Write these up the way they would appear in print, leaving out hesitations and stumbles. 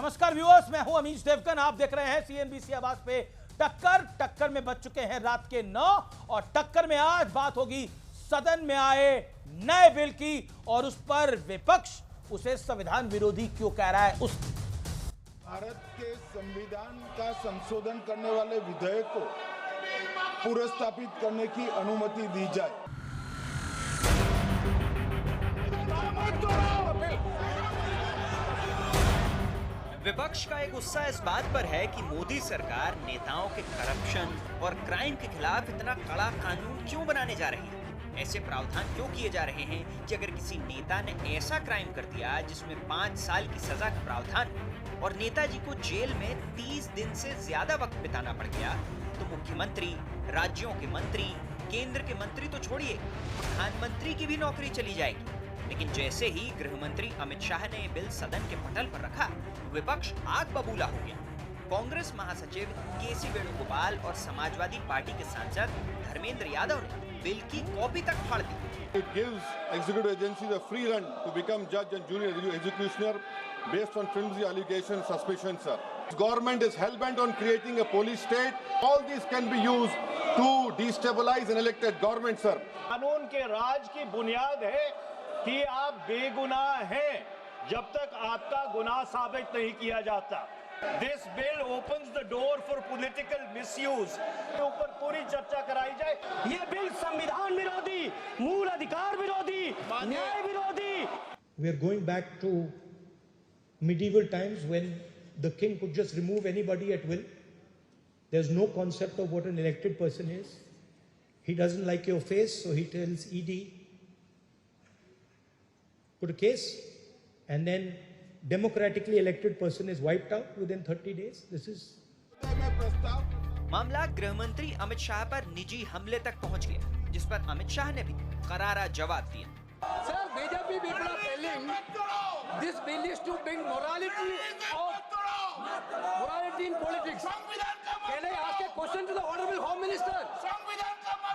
नमस्कार व्यूअर्स, मैं हूं अमीश देवगन। आप देख रहे हैं सीएनबीसी आवाज पे टक्कर में बज चुके हैं रात के 9 और टक्कर में आज बात होगी सदन में आए नए बिल की और उस पर विपक्ष उसे संविधान विरोधी क्यों कह रहा है। उस भारत के संविधान का संशोधन करने वाले विधेयक को पुनर्स्थापित करने की अनुमति दी जाए। विपक्ष का एक गुस्सा इस बात पर है कि मोदी सरकार नेताओं के करप्शन और क्राइम के खिलाफ इतना कड़ा कानून क्यों बनाने जा रही है। ऐसे प्रावधान क्यों किए जा रहे हैं कि अगर किसी नेता ने ऐसा क्राइम कर दिया जिसमें 5 साल की सजा का प्रावधान है और नेताजी को जेल में 30 दिन से ज्यादा वक्त बिताना पड़ गया, तो मुख्यमंत्री, राज्यों के मंत्री, केंद्र के मंत्री तो छोड़िए, प्रधानमंत्री की भी नौकरी चली जाएगी। लेकिन जैसे ही गृह मंत्री अमित शाह ने बिल सदन के पटल पर रखा, विपक्ष आग बबूला हो गया। कांग्रेस महासचिव केसी वेणुगोपाल और समाजवादी पार्टी के सांसद धर्मेंद्र यादव ने बिल की कॉपी तक फाड़ दी। It gives executive agencies a free run to become judge and jury executioner based on flimsy allegations, suspicions, sir. Government is hell-bent on creating a police state. All these can be used to destabilize an elected government, sir. कानून के राज की बुनियाद है कि आप बेगुनाह हैं जब तक आपका गुनाह साबित नहीं किया जाता। This bill opens the door for political misuse. के ऊपर पूरी चर्चा कराई जाए। ये बिल संविधान विरोधी, मूल अधिकार विरोधी, न्याय विरोधी। We are going back to medieval times when the king could just remove anybody at will. There's no concept of what an elected person is. He doesn't like your face, so he tells ED, put a case, and then democratically elected person is wiped out within 30 days. This is मामला गृह मंत्री अमित शाह पर निजी हमले तक पहुंच गया, जिस पर अमित शाह ने भी करारा जवाब दिया। Sir, BJP people are telling this bill is to bring morality in politics. Can I ask a question to the Honorable Home Minister?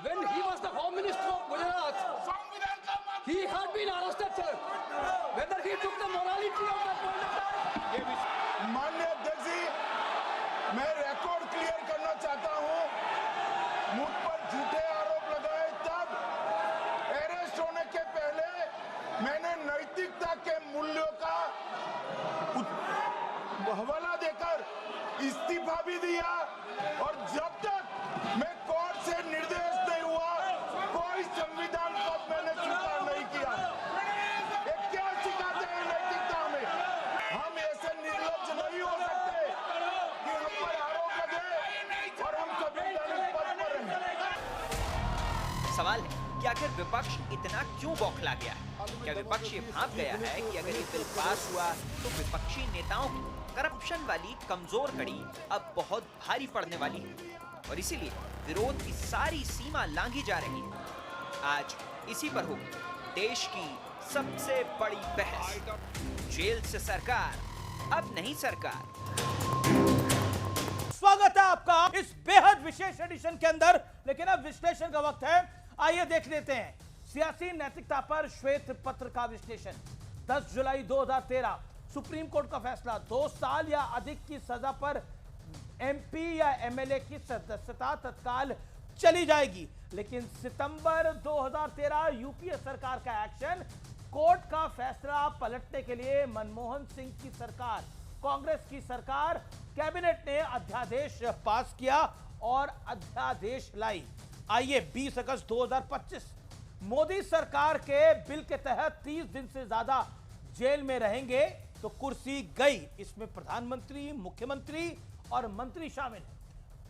When he was the Home Minister of Gujarat, he had been arrested, sir. Whether he took the morality of that point of time? माननीय अध्यक्ष जी, मैं record clear करना चाहता हूं। मुझ पर झूठे आरोप लगाए तब अरेस्ट होने के पहले मैंने नैतिकता के मूल्यों का हवाला देकर इस्तीफा भी दिया और जब तक मैं कोर्ट से निर्देश नहीं हुआ, कोई संविधान पद मैंने स्वीकार नहीं किया। ये क्या सिखाते हैं नैतिकता में? हम ऐसे निर्लज्ज नहीं हो सकते कि हम पर आरोप लगे और हम संवैधानिक पद पर रहें। सवाल है कि आखिर विपक्ष इतना क्यों बौखला गया है? क्या विपक्ष ये भाप गया है कि अगर ये बिल पास हुआ तो विपक्षी नेताओं की करप्शन वाली कमजोर कड़ी अब बहुत भारी पड़ने वाली है और इसीलिए विरोध की सारी सीमा लांघी जा रही है। आज इसी पर होगी देश की सबसे बड़ी बहस। जेल से सरकार, अब नहीं सरकार। स्वागत है आपका इस बेहद विशेष एडिशन के अंदर, लेकिन अब विश्लेषण का वक्त है। आइए देख लेते हैं सियासी नैतिकता पर श्वेत पत्र का विश्लेषण। 10 जुलाई 2013 सुप्रीम कोर्ट का फैसला, 2 साल या अधिक की सजा पर एमपी या एमएलए की सदस्यता तत्काल चली जाएगी। लेकिन सितंबर 2013 यूपीए सरकार का एक्शन, कोर्ट का फैसला पलटने के लिए मनमोहन सिंह की सरकार, कांग्रेस की सरकार, कैबिनेट ने अध्यादेश पास किया और अध्यादेश लाई। आइए 20 अगस्त 2025 मोदी सरकार के बिल के तहत 30 दिन से ज्यादा जेल में रहेंगे तो कुर्सी गई। इसमें प्रधानमंत्री, मुख्यमंत्री और मंत्री शामिल हैं।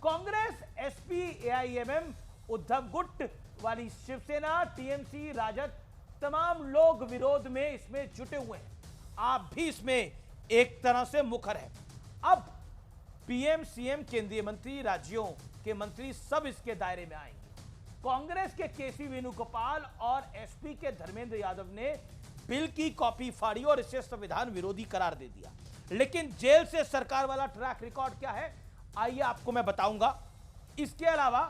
कांग्रेस, एसपी, एआईएमएम, उद्धव गुट वाली शिवसेना, टीएमसी, राजद, तमाम लोग विरोध में इसमें जुटे हुए हैं। आप भी इसमें एक तरह से मुखर हैं। अब पीएम, सीएम, केंद्रीय मंत्री, राज्यों के मंत्री सब इसके दायरे में आएंगे। कांग्रेस के केसी वेणुगोपाल और एसपी के धर्मेंद्र यादव ने बिल की कॉपी फाड़ी और इसे संविधान विरोधी करार दे दिया। लेकिन जेल से सरकार वाला ट्रैक रिकॉर्ड क्या है, आइए आपको मैं बताऊंगा। इसके अलावा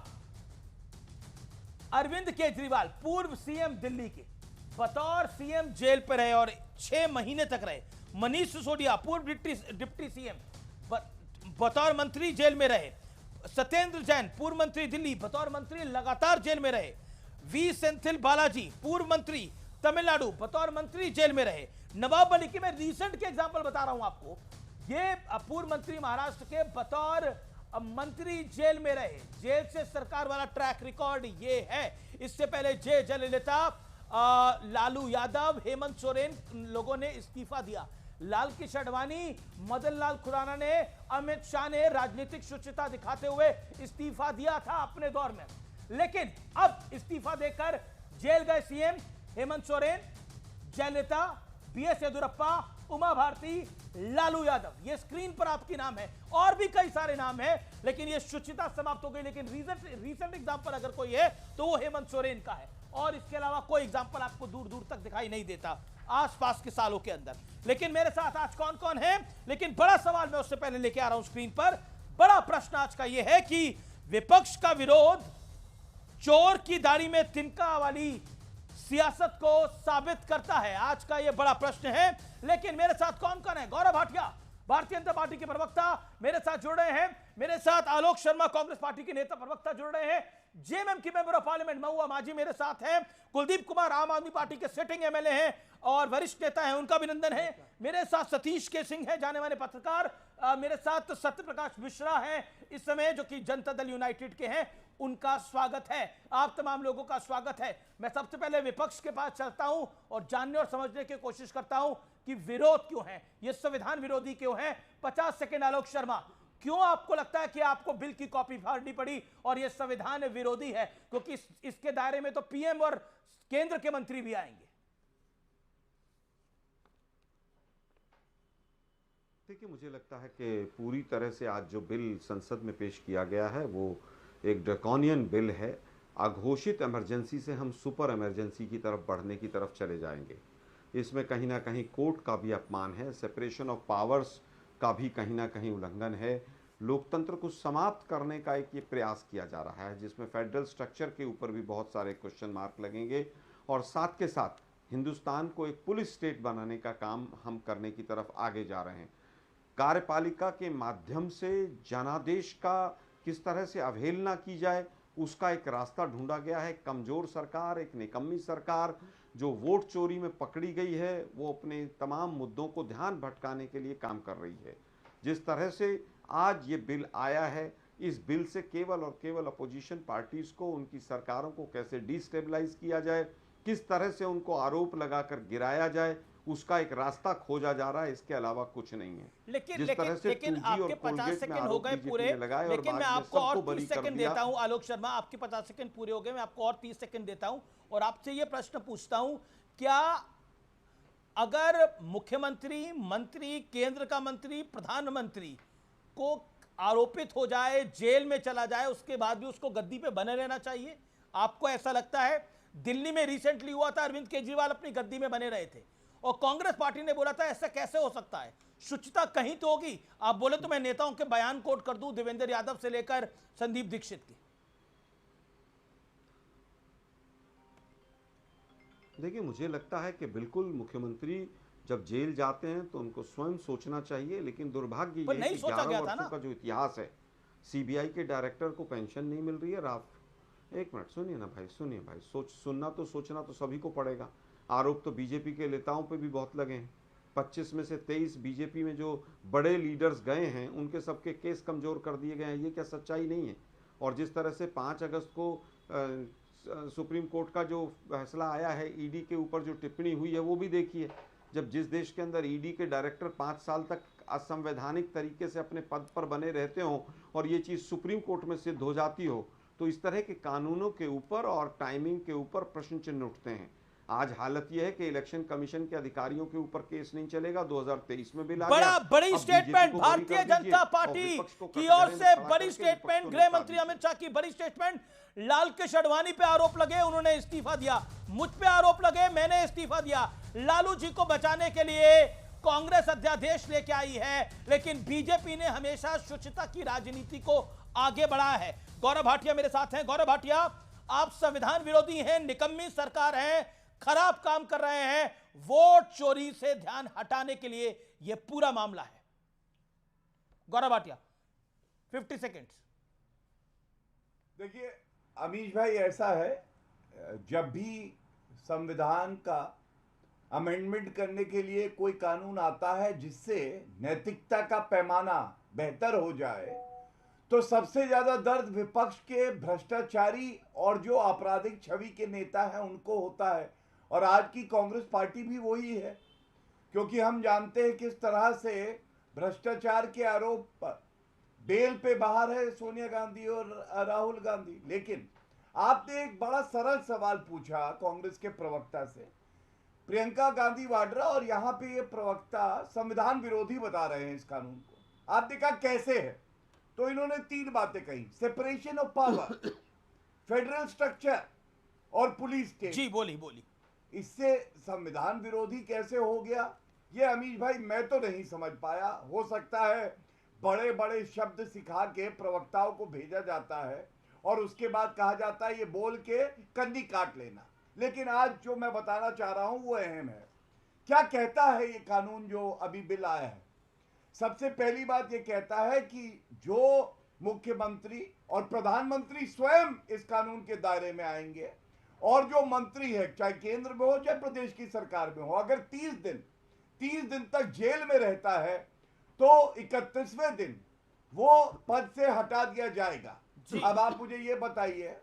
अरविंद केजरीवाल, पूर्व सीएम दिल्ली के, बतौर सीएम जेल पर रहे और 6 महीने तक रहे। मनीष सिसोदिया पूर्व डिप्टी सीएम बतौर मंत्री जेल में रहे। सत्येंद्र जैन पूर्व मंत्री दिल्ली बतौर मंत्री लगातार जेल में रहे। वी सेंथिल बालाजी पूर्व मंत्री तमिलनाडु बतौर मंत्री जेल में रहे। नवाब मलिक की मैं रिसेंट के एग्जांपल बता रहा हूं आपको, ये पूर्व मंत्री महाराष्ट्र के बतौर मंत्री जेल में रहे। जेल से सरकार वाला ट्रैक रिकॉर्ड ये है। इससे पहले जयललिता, लालू यादव, हेमंत सोरेन लोगों ने इस्तीफा दिया। लाल कृष्ण आडवाणी, मदन लाल खुराना ने, अमित शाह ने राजनीतिक शुचिता दिखाते हुए इस्तीफा दिया था अपने दौर में। लेकिन अब इस्तीफा देकर जेल गए सीएम हेमंत सोरेन, जयललिता, बीएस येदियुरप्पा, उमा भारती, लालू यादव, ये स्क्रीन पर आपके नाम है। और भी कई सारे नाम हैं, लेकिन ये शुचिता समाप्त हो गई। लेकिन रीसेंट एग्जांपल अगर कोई है तो वो हेमंत सोरेन का है, और इसके अलावा कोई एग्जांपल आपको दूर दूर तक दिखाई नहीं देता आसपास के सालों के अंदर। लेकिन मेरे साथ आज कौन कौन है, लेकिन बड़ा सवाल मैं उससे पहले लेके आ रहा हूं स्क्रीन पर। बड़ा प्रश्न आज का यह है कि विपक्ष का विरोध चोर की दाढ़ी में तिनका वाली सियासत को साबित करता है, आज का यह बड़ा प्रश्न है। लेकिन मेरे साथ कौन कौन है? गौरव भाटिया भारतीय जनता पार्टी के प्रवक्ता मेरे साथ जुड़ रहे हैं। मेरे साथ आलोक शर्मा कांग्रेस पार्टी के नेता प्रवक्ता जुड़ रहे हैं। जेएमएम की मेंबर ऑफ पार्लियामेंट महुआ माझी मेरे साथ हैं। कुलदीप कुमार आम आदमी पार्टी के सिटिंग एमएलए हैं और वरिष्ठ नेता हैं, उनका अभिनंदन है। मेरे साथ सतीश के सिंह है, जाने माने पत्रकार। मेरे साथ सत्य प्रकाश मिश्रा है इस समय, जो कि जनता दल यूनाइटेड के हैं, उनका स्वागत है। आप तमाम लोगों का स्वागत है। मैं सबसे पहले विपक्ष के पास चलता हूं और जानने और समझने की कोशिश करता हूं कि विरोध क्यों है, ये संविधान विरोधी क्यों है। 50 सेकंड आलोक शर्मा, क्यों आपको लगता है कि आपको बिल की कॉपी फाड़नी पड़ी और यह संविधान विरोधी है? क्योंकि इसके दायरे में तो पीएम और केंद्र के मंत्री भी आएंगे। देखिए, मुझे लगता है कि पूरी तरह से आज जो बिल संसद में पेश किया गया है वो एक ड्रैकोनियन बिल है। अघोषित इमरजेंसी से हम सुपर इमरजेंसी की तरफ बढ़ने की तरफ चले जाएंगे। इसमें कहीं ना कहीं कोर्ट का भी अपमान है, सेपरेशन ऑफ पावर्स का भी कहीं ना कहीं उल्लंघन है। लोकतंत्र को समाप्त करने का एक ये प्रयास किया जा रहा है, जिसमें फेडरल स्ट्रक्चर के ऊपर भी बहुत सारे क्वेश्चन मार्क लगेंगे। और साथ के साथ हिंदुस्तान को एक पुलिस स्टेट बनाने का काम हम करने की तरफ आगे जा रहे हैं। कार्यपालिका के माध्यम से जनादेश का किस तरह से अवहेलना की जाए, उसका एक रास्ता ढूंढा गया है। कमजोर सरकार, एक निकम्मी सरकार जो वोट चोरी में पकड़ी गई है, वो अपने तमाम मुद्दों को ध्यान भटकाने के लिए काम कर रही है। जिस तरह से आज ये बिल आया है, इस बिल से केवल और केवल अपोजिशन पार्टीज को, उनकी सरकारों को कैसे डिस्टेबलाइज किया जाए, किस तरह से उनको आरोप लगाकर गिराया जाए, उसका एक रास्ता खोजा जा रहा है। इसके अलावा कुछ नहीं है। लेकिन आपके 50 सेकंड हो गए पूरे, लेकिन मैं आपको और 30 सेकंड देता हूं। आलोक शर्मा, आपके 50 सेकंड पूरे हो गए, मैं आपको और 30 सेकंड देता हूं और आपसे यह प्रश्न पूछता हूं, क्या अगर मुख्यमंत्री, मंत्री, केंद्र का मंत्री, प्रधानमंत्री को आरोपित हो जाए, जेल में चला जाए, उसके बाद भी उसको गद्दी पे बने रहना चाहिए? आपको ऐसा लगता है? दिल्ली में रिसेंटली हुआ था, अरविंद केजरीवाल अपनी गद्दी में बने रहे थे और कांग्रेस पार्टी ने बोला था ऐसा कैसे हो सकता है, शुचिता कहीं तो होगी। आप बोले तो मैं नेताओं के बयान कोट कर दूं, देवेंद्र यादव से लेकर संदीप दीक्षित की। देखिए, मुझे लगता है कि बिल्कुल मुख्यमंत्री जब जेल जाते हैं तो उनको स्वयं सोचना चाहिए। लेकिन दुर्भाग्य ये है कि 11 वर्षों का जो इतिहास है, सीबीआई के डायरेक्टर को पेंशन नहीं मिल रही है। एक मिनट सुनिए ना भाई, सुनिए भाई, सोचना तो सभी को पड़ेगा। आरोप तो बीजेपी के नेताओं पे भी बहुत लगे हैं। 25 में से 23 बीजेपी में जो बड़े लीडर्स गए हैं, उनके सबके केस कमजोर कर दिए गए हैं। ये क्या सच्चाई नहीं है? और जिस तरह से 5 अगस्त को सुप्रीम कोर्ट का जो फैसला आया है, ईडी के ऊपर जो टिप्पणी हुई है, वो भी देखिए। जब जिस देश के अंदर ईडी के डायरेक्टर 5 साल तक असंवैधानिक तरीके से अपने पद पर बने रहते हो और ये चीज़ सुप्रीम कोर्ट में सिद्ध हो जाती हो, तो इस तरह के कानूनों के ऊपर और टाइमिंग के ऊपर प्रश्न चिन्ह उठते हैं। आज हालत यह है कि इलेक्शन कमीशन के अधिकारियों के ऊपर केस नहीं चलेगा। 2023 में बिल आ गया। बड़ी स्टेटमेंट भारतीय जनता पार्टी की ओर से, बड़ी स्टेटमेंट गृह मंत्री अमित शाह की बड़ी स्टेटमेंट। लाल कृष्ण आडवाणी पे आरोप लगे, उन्होंने इस्तीफा दिया। मुझ पे आरोप लगे, मैंने इस्तीफा दिया। लालू जी को बचाने के लिए कांग्रेस अध्यादेश लेके आई है, लेकिन बीजेपी ने हमेशा शुचिता की राजनीति को आगे बढ़ाया है। गौरव भाटिया मेरे साथ हैं। गौरव भाटिया, आप संविधान विरोधी हैं, निकम्मी सरकार है, खराब काम कर रहे हैं वोट चोरी से ध्यान हटाने के लिए। यह पूरा मामला है। गौरव भाटिया 50 सेकेंड्स। देखिए अमीश भाई, ऐसा है, जब भी संविधान का अमेंडमेंट करने के लिए कोई कानून आता है जिससे नैतिकता का पैमाना बेहतर हो जाए, तो सबसे ज्यादा दर्द विपक्ष के भ्रष्टाचारी और जो आपराधिक छवि के नेता हैं उनको होता है। और आज की कांग्रेस पार्टी भी वही है, क्योंकि हम जानते हैं किस तरह से भ्रष्टाचार के आरोप बेल पे बाहर है सोनिया गांधी और राहुल गांधी। लेकिन आपने एक बड़ा सरल सवाल पूछा कांग्रेस के प्रवक्ता से, प्रियंका गांधी वाड्रा, और यहाँ पे ये प्रवक्ता संविधान विरोधी बता रहे हैं इस कानून को। आपने कहा कैसे है, तो इन्होंने 3 बातें कही, separation of power, federal structure और पुलिस स्टेट। जी बोली। इससे संविधान विरोधी कैसे हो गया, ये अमीश भाई मैं तो नहीं समझ पाया। हो सकता है बड़े बड़े शब्द सिखा के प्रवक्ताओं को भेजा जाता है और उसके बाद कहा जाता है ये बोल के कन्नी काट लेना। लेकिन आज जो मैं बताना चाह रहा हूं वो अहम है। क्या कहता है ये कानून जो अभी बिल आया है? सबसे पहली बात ये कहता है कि जो मुख्यमंत्री और प्रधानमंत्री स्वयं इस कानून के दायरे में आएंगे, और जो मंत्री है चाहे केंद्र में हो चाहे प्रदेश की सरकार में हो, अगर 30 दिन तक जेल में रहता है तो 31वें दिन वो पद से हटा दिया जाएगा। अब आप मुझे ये बताइए,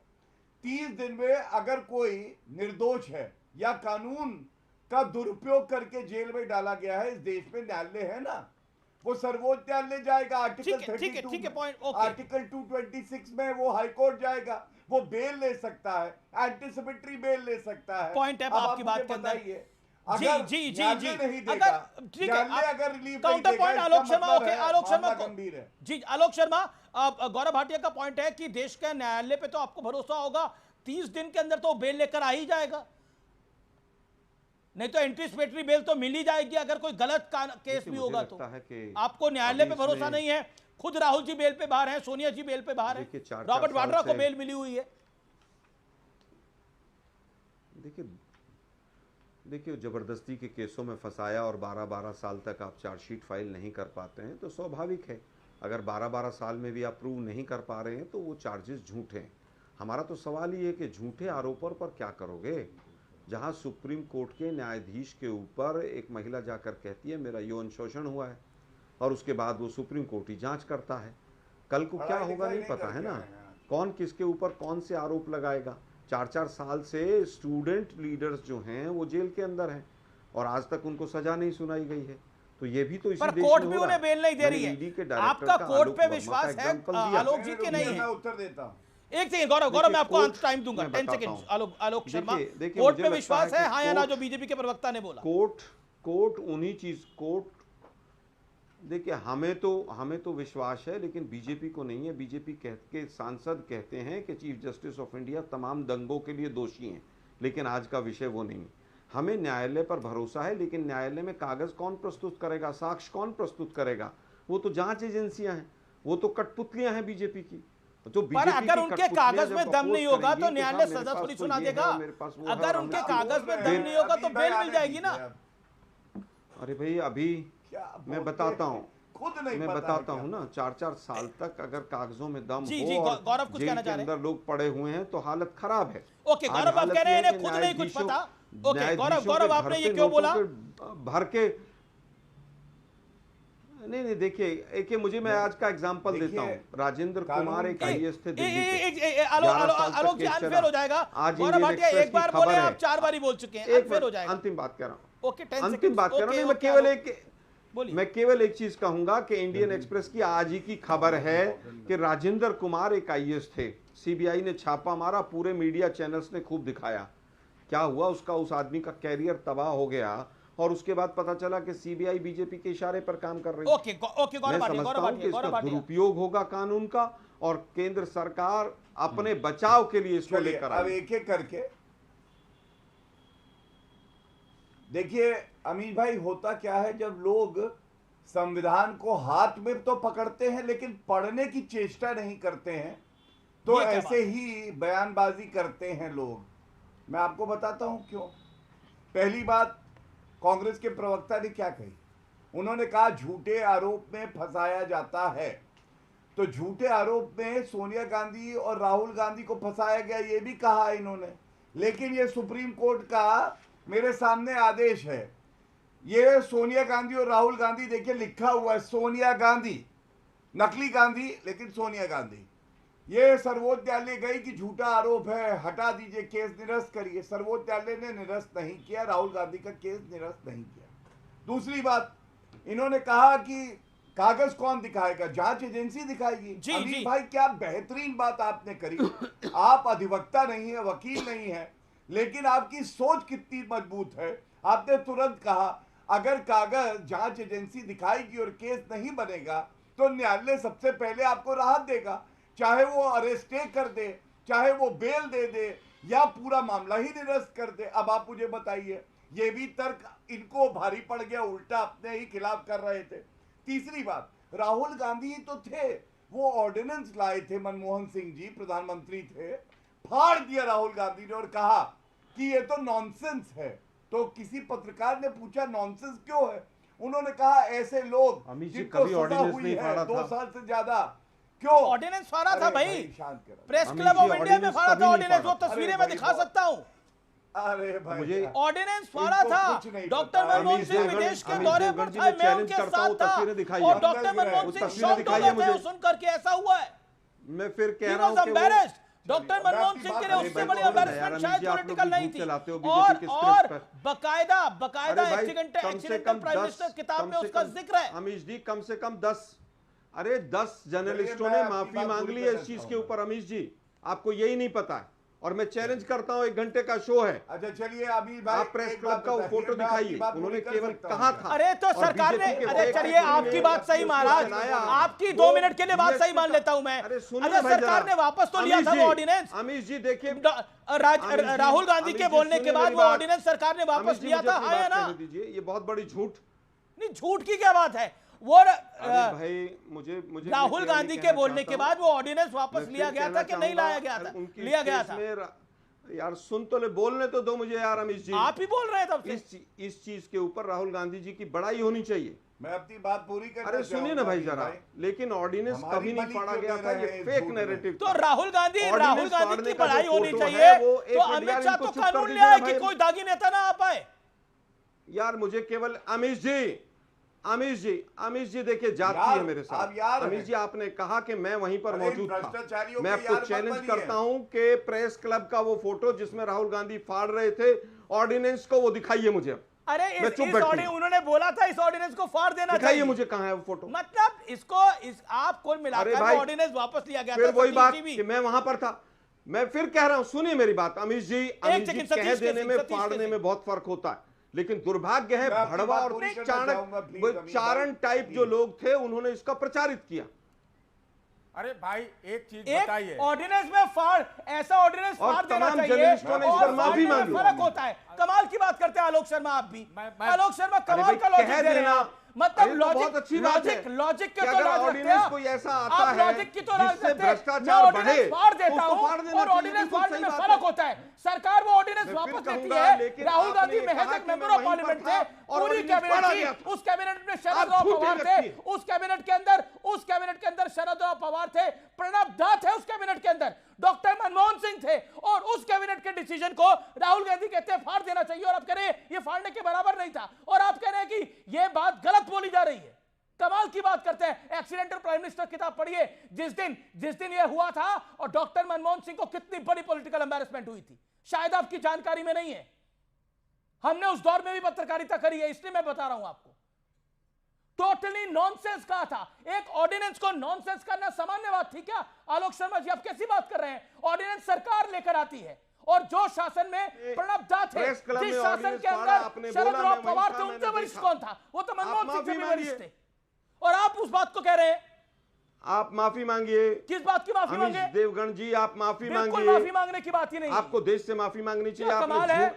30 दिन में अगर कोई निर्दोष है या कानून का दुरुपयोग करके जेल में डाला गया है, इस देश में न्यायालय है ना, वो सर्वोच्च न्यायालय जाएगा, आर्टिकल 32, आर्टिकल 226 में वो हाईकोर्ट जाएगा, वो बेल ले सकता है, एंटीसिपेटरी बेल ले सकता है। पॉइंट है आपकी बात के अंदर। अगर जी नहीं देगा, ठीक है, अगर relief counter point Alok Sharma. Okay, Alok Sharma गंभीर है जी। आलोक शर्मा, गौरव भाटिया का पॉइंट है कि देश के न्यायालय पे तो आपको भरोसा होगा, 30 दिन के अंदर तो बेल लेकर आ ही जाएगा, नहीं तो एंटीसिपेटरी बेल तो मिल ही जाएगी अगर कोई गलत केस भी होगा तो। आपको न्यायालय पे भरोसा नहीं है? खुद राहुल जी बेल पे बाहर हैं, सोनिया जी बेल पे बाहर हैं, रॉबर्ट वाड्रा को बेल मिली हुई है। देखिए जबरदस्ती के केसों में फंसाया और 12-12 साल तक आप चार्जशीट फाइल नहीं कर पाते हैं तो स्वाभाविक है, अगर 12-12 साल में भी आप प्रूव नहीं कर पा रहे हैं तो वो चार्जेस झूठे हैं। हमारा तो सवाल ये है कि झूठे आरोपों पर क्या करोगे? जहां सुप्रीम कोर्ट के न्यायाधीश के ऊपर एक महिला जाकर कहती है मेरा यौन शोषण हुआ है, और उसके बाद वो सुप्रीम कोर्ट ही जांच करता है। कल को क्या होगा नहीं पता है ना, कौन किसके ऊपर कौन से आरोप लगाएगा। 4-4 साल से स्टूडेंट लीडर्स जो हैं वो जेल के अंदर हैं और आज तक उनको सजा नहीं सुनाई गई है। तो ये भी तो इसी देश में हो रहा है। कोर्ट भी उन्हें बेल नहीं दे रही है। आपका कोर्ट पे विश्वास है आलोक जी के नहीं है? मैं उत्तर देता हूं। एक सेकंड गौरव, मैं आपको टाइम दूंगा, 10 सेकंड। आलोक शर्मा, कोर्ट पे विश्वास है हाँ या ना, जो बीजेपी के प्रवक्ता ने बोला? कोर्ट उन्हीं चीज, देखिए हमें तो विश्वास है, लेकिन बीजेपी को नहीं है। बीजेपी के सांसद कहते हैं कि चीफ जस्टिस ऑफ इंडिया तमाम दंगों के लिए दोषी हैं, लेकिन आज का विषय वो नहीं। हमें न्यायालय पर भरोसा है, लेकिन न्यायालय में कागज कौन प्रस्तुत करेगा, साक्ष्य कौन प्रस्तुत करेगा? वो तो जांच एजेंसियां हैं, वो तो कठपुतलियां हैं बीजेपी की। तो पर अगर उनके कागज में दम नहीं होगा तो न्यायालय सजा थोड़ी सुना देगा। अगर उनके कागज में दम नहीं होगा तो बेल मिल जाएगी ना। अरे भाई अभी मैं बताता हूँ, मैं बताता हूँ ना, 4-4 साल तक अगर कागजों में दम हो और जेल के अंदर लोग पड़े हुए हैं तो हालत खराब है। ओके गौरव, आप कह रहे हैं इन्हें खुद नहीं कुछ पता। ओके गौरव, आपने ये क्यों बोला? भर के नहीं देखिए, एक मुझे मैं आज का एग्जांपल देता हूँ। राजेंद्र कुमार एक आईएएस थे दिल्ली के। आलोक जी अनफेयर हो जाएगा। गौरव भाटिया एक बार बोले, आप 4 बार ही बोल चुके हैं, अनफेयर हो जाएगा। अंतिम बात कह रहा हूँ, ओके अंतिम बात कर रहा हूँ। मैं केवल एक चीज कहूंगा कि इंडियन एक्सप्रेस की आज ही की खबर है कि राजेंद्र कुमार एक आईएएस थे, सीबीआई ने छापा मारा, पूरे मीडिया चैनल्स ने खूब दिखाया। क्या हुआ उसका, उस आदमी का कैरियर तबाह हो गया और उसके बाद पता चला कि सीबीआई बीजेपी के इशारे पर काम कर रही है। मैं समझता हूं कि इसका दुरुपयोग होगा कानून का और केंद्र सरकार अपने बचाव के लिए इसको लेकर अब एक एक करके देखिए अमीन भाई, होता क्या है जब लोग संविधान को हाथ में तो पकड़ते हैं लेकिन पढ़ने की चेष्टा नहीं करते हैं तो ऐसे ही बयानबाजी करते हैं लोग। मैं आपको बताता हूं क्यों। पहली बात, कांग्रेस के प्रवक्ता ने क्या कही? उन्होंने कहा झूठे आरोप में फंसाया जाता है। तो झूठे आरोप में सोनिया गांधी और राहुल गांधी को फंसाया गया, ये भी कहा इन्होंने। लेकिन ये सुप्रीम कोर्ट का मेरे सामने आदेश है, ये सोनिया गांधी और राहुल गांधी, देखिए लिखा हुआ है सोनिया गांधी, नकली गांधी लेकिन सोनिया गांधी। ये सर्वोच्च न्यायालय गई कि झूठा आरोप है, हटा दीजिए, केस निरस्त करिए। सर्वोच्च न्यायालय ने निरस्त नहीं किया, राहुल गांधी का केस निरस्त नहीं किया। दूसरी बात, इन्होंने कहा कि कागज कौन दिखाएगा? जांच एजेंसी दिखाएगी। अमीर भाई, क्या बेहतरीन बात आपने करी। आप अधिवक्ता नहीं है, वकील नहीं है, लेकिन आपकी सोच कितनी मजबूत है। आपने तुरंत कहा अगर कागज जांच एजेंसी दिखाएगी और केस नहीं बनेगा तो न्यायालय सबसे पहले आपको राहत देगा, चाहे वो अरेस्ट कर दे, चाहे वो बेल दे दे, या पूरा मामला ही निरस्त कर दे। अब आप मुझे बताइए, ये भी तर्क इनको भारी पड़ गया, उल्टा अपने ही खिलाफ कर रहे थे। तीसरी बात, राहुल गांधी तो थे, वो ऑर्डिनेंस लाए थे, मनमोहन सिंह जी प्रधानमंत्री थे, फाड़ दिया राहुल गांधी ने और कहा कि ये तो नॉनसेंस है। तो किसी पत्रकार ने पूछा नॉनसेंस क्यों है? उन्होंने कहा ऐसे लोग जिनको सजा हुई है 2 साल से ज्यादा, क्यों ऑर्डिनेंस फाड़ा था भाई? प्रेस क्लब ऑफ इंडिया में फाड़ा था ऑर्डिनेंस, वो तस्वीरें मैं दिखा सकता हूं। अरे भाई, ऑर्डिनेंस फाड़ा था। डॉक्टर मनमोहन सिंह विदेश के दौरे पर था, मैं उनके साथ था, और डॉक्टर मनमोहन सिंह शॉक्ड हो गए थे सुनकर के ऐसा हुआ है। मैं फिर कह रहा हूं कि डॉक्टर मनमोहन सिंह के लिए उससे बड़ी एम्बैरेसमेंट शायद पॉलिटिकल नहीं थी। और बकायदा एक्सीडेंटल प्राइम मिनिस्टर किताब में उसका जिक्र है। अमीश जी, कम से कम 10 जर्नलिस्टों ने माफी मांग ली है इस चीज के ऊपर। अमीश जी, आपको यही नहीं पता है, और मैं चैलेंज करता हूं, 1 घंटे का शो है। अच्छा चलिए, अभी भाई आप प्रेस क्लब का फोटो दिखाइए, उन्होंने केवल कहा था। अरे तो सरकार ने, अरे चलिए आपकी बात सही महाराज, आपकी 2 मिनट के लिए बात सही मान लेता हूं मैं। अरे सरकार ने वापस तो लिया था वो ऑर्डिनेंस। अमीश जी देखिए, राहुल गांधी के बोलने के बाद वो ऑर्डिनेंस सरकार ने वापस लिया था, हाँ या ना? ये बहुत बड़ी झूठ। नहीं, झूठ की क्या बात है? वो भाई मुझे राहुल गांधी के बोलने के बाद वो ऑर्डिनेंस वापस लिया गया था कि नहीं लाया गया था? लिया गया था। यार सुन तो ले, बोलने तो दो मुझे यार अमीश जी। आप ही बोल रहे हैं तब से। इस चीज के ऊपर राहुल गांधी जी की बड़ाई होनी चाहिए। मैं अपनी बात पूरी कर। अरे सुनिए ना भाई जरा, लेकिन ऑर्डिनेंस कभी नहीं फाड़ा गया था, ये फेक नैरेटिव। तो राहुल गांधी की बड़ाई होनी चाहिए, तो अमित शाह तो कानून ले आए कि कोई दागी नेता ना आ पाए। यार मुझे केवल अमीश जी देखिए, जाती है मेरे साथ। अमीश जी, आपने कहा कि मैं वहीं पर मौजूद था। मैं आपको चैलेंज करता हूं कि प्रेस क्लब का वो फोटो जिसमें राहुल गांधी फाड़ रहे थे ऑर्डिनेंस को, वो दिखाइए मुझे। अरे उन्होंने बोला था इस ऑर्डिनेंस को फाड़ देना चाहिए। दिखाइए मुझे, कहां है वो फोटो? मतलब आप कुल मिलाकर ऑर्डिनेंस वापस लिया गया था। फिर वही बात कि मैं वहां पर था। मैं फिर कह रहा हूं, सुनिए मेरी बात अमीश जी, कह देने में फाड़ने में बहुत फर्क होता है। लेकिन दुर्भाग्य है, भड़वा और चारण टाइप जो लोग थे, उन्होंने इसका प्रचारित किया। अरे भाई एक चीज बताइए, ऑर्डिनेंस में फाड़, ऐसा ऑर्डिनेंस फाड़ देना चाहिए और माफी मांगी। फर्क होता है। कमाल की बात करते हैं आलोक शर्मा, आप भी। आलोक शर्मा कमाल का लॉजिक दे रहे हैं, मतलब लॉजिक के तो आप लॉजिक की तो भ्रष्टाचार बढ़े, फाड़ देता हूं, और ऑर्डिनेंस फाड़ने में फर्क होता है। सरकार वो ऑर्डिनेंस वापस लेती है। राहुल गांधी महज एक मेंबर ऑफ पार्लियामेंट थे, पूरी कैबिनेट थी, उस कैबिनेट में शरद राव पवार थे, उस कैबिनेट के अंदर शरद राव पवार थे, प्रणब दा थे उस कैबिनेट के अंदर, डॉक्टर मनमोहन सिंह थे, और उस कैबिनेट के डिसीजन को राहुल गांधी कहते हैं फाड़ देना चाहिए, और आप कह रहे हैं ये फाड़ने के बराबर नहीं था, और आप कह रहे हैं कि ये बात गलत बोली जा रही है। कमाल की बात करते हैं। एक्सीडेंटल प्राइम मिनिस्टर किताब पढ़िए, जिस दिन ये हुआ था, और डॉक्टर मनमोहन सिंह को कितनी बड़ी पॉलिटिकल एम्बैरेसमेंट हुई थी, शायद आपकी जानकारी में नहीं है। हमने उस दौर में भी पत्रकारिता करी है, इसलिए मैं बता रहा हूं आपको। टोटली नॉनसेंस कहा था। एक ऑर्डिनेंस को नॉनसेंस करना सामान्य बात थी क्या? आलोक शर्मा जी, आप कैसी बात कर रहे हैं? ऑर्डिनेंस सरकार लेकर आती है, और जो शासन में प्रणब दा थे, जिस शासन के अंदर शरद राव पवार थे, उनसे वरिष्ठ कौन था? वो तो मनमोहन सिंह से भी वरिष्ठ थे, और आप उस बात को कह रहे हैं। आप माफी मांगिए। किस बात की माफी मांगे? देवगन जी, आप माफी मांगिए। बिल्कुल माफी मांगने की बात ही नहीं। आपको देश से माफी मांगनी चाहिए।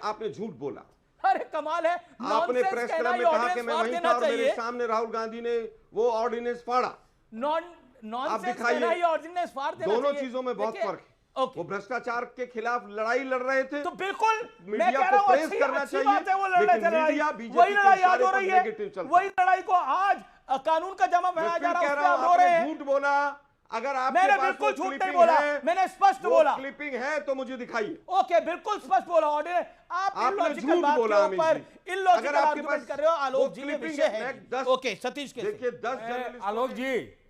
आपने झूठ बोला। अरे कमाल है, आपने प्रेस क्लब में कहा कि मैं वहीं था और मेरे सामने राहुल गांधी ने वो ऑर्डिनेंस फाड़ा। नॉनसेंस कहना ही ऑर्डिनेंस फाड़ देना चाहिए। दोनों चीजों में बहुत फर्क है। वो भ्रष्टाचार के खिलाफ लड़ाई लड़ रहे थे, तो बिल्कुल मीडिया को प्रेस करना चाहिए, लेकिन मीडिया बीजेपी वही लड़ाई आज हो के रही इशारे पर है, नेगेटिव चलता है। वही लड़ाई को आज कानून का जमा बनाया जा रहा है, उस पे आप रो रहे हैं। झूठ बोला, अगर आपके मैंने पास बिल्कुल वो झूठ नहीं क्लिपिंग बोला, है, मैंने स्पष्ट बोला। क्लिपिंग है तो मुझे दिखाइए। ओके, बिल्कुल स्पष्ट बोला। ऑर्डर आप आपने इलॉजिकल झूठ बात बोला के अमित ऊपर जी। इलॉजिकल अगर आपके आर्गुमेंट पास कर रहे हो। आलोक वो जी, ये क्लिपिंग विषय है, है। ओके, सतीश के देखिए 10 जर्नलिस्ट।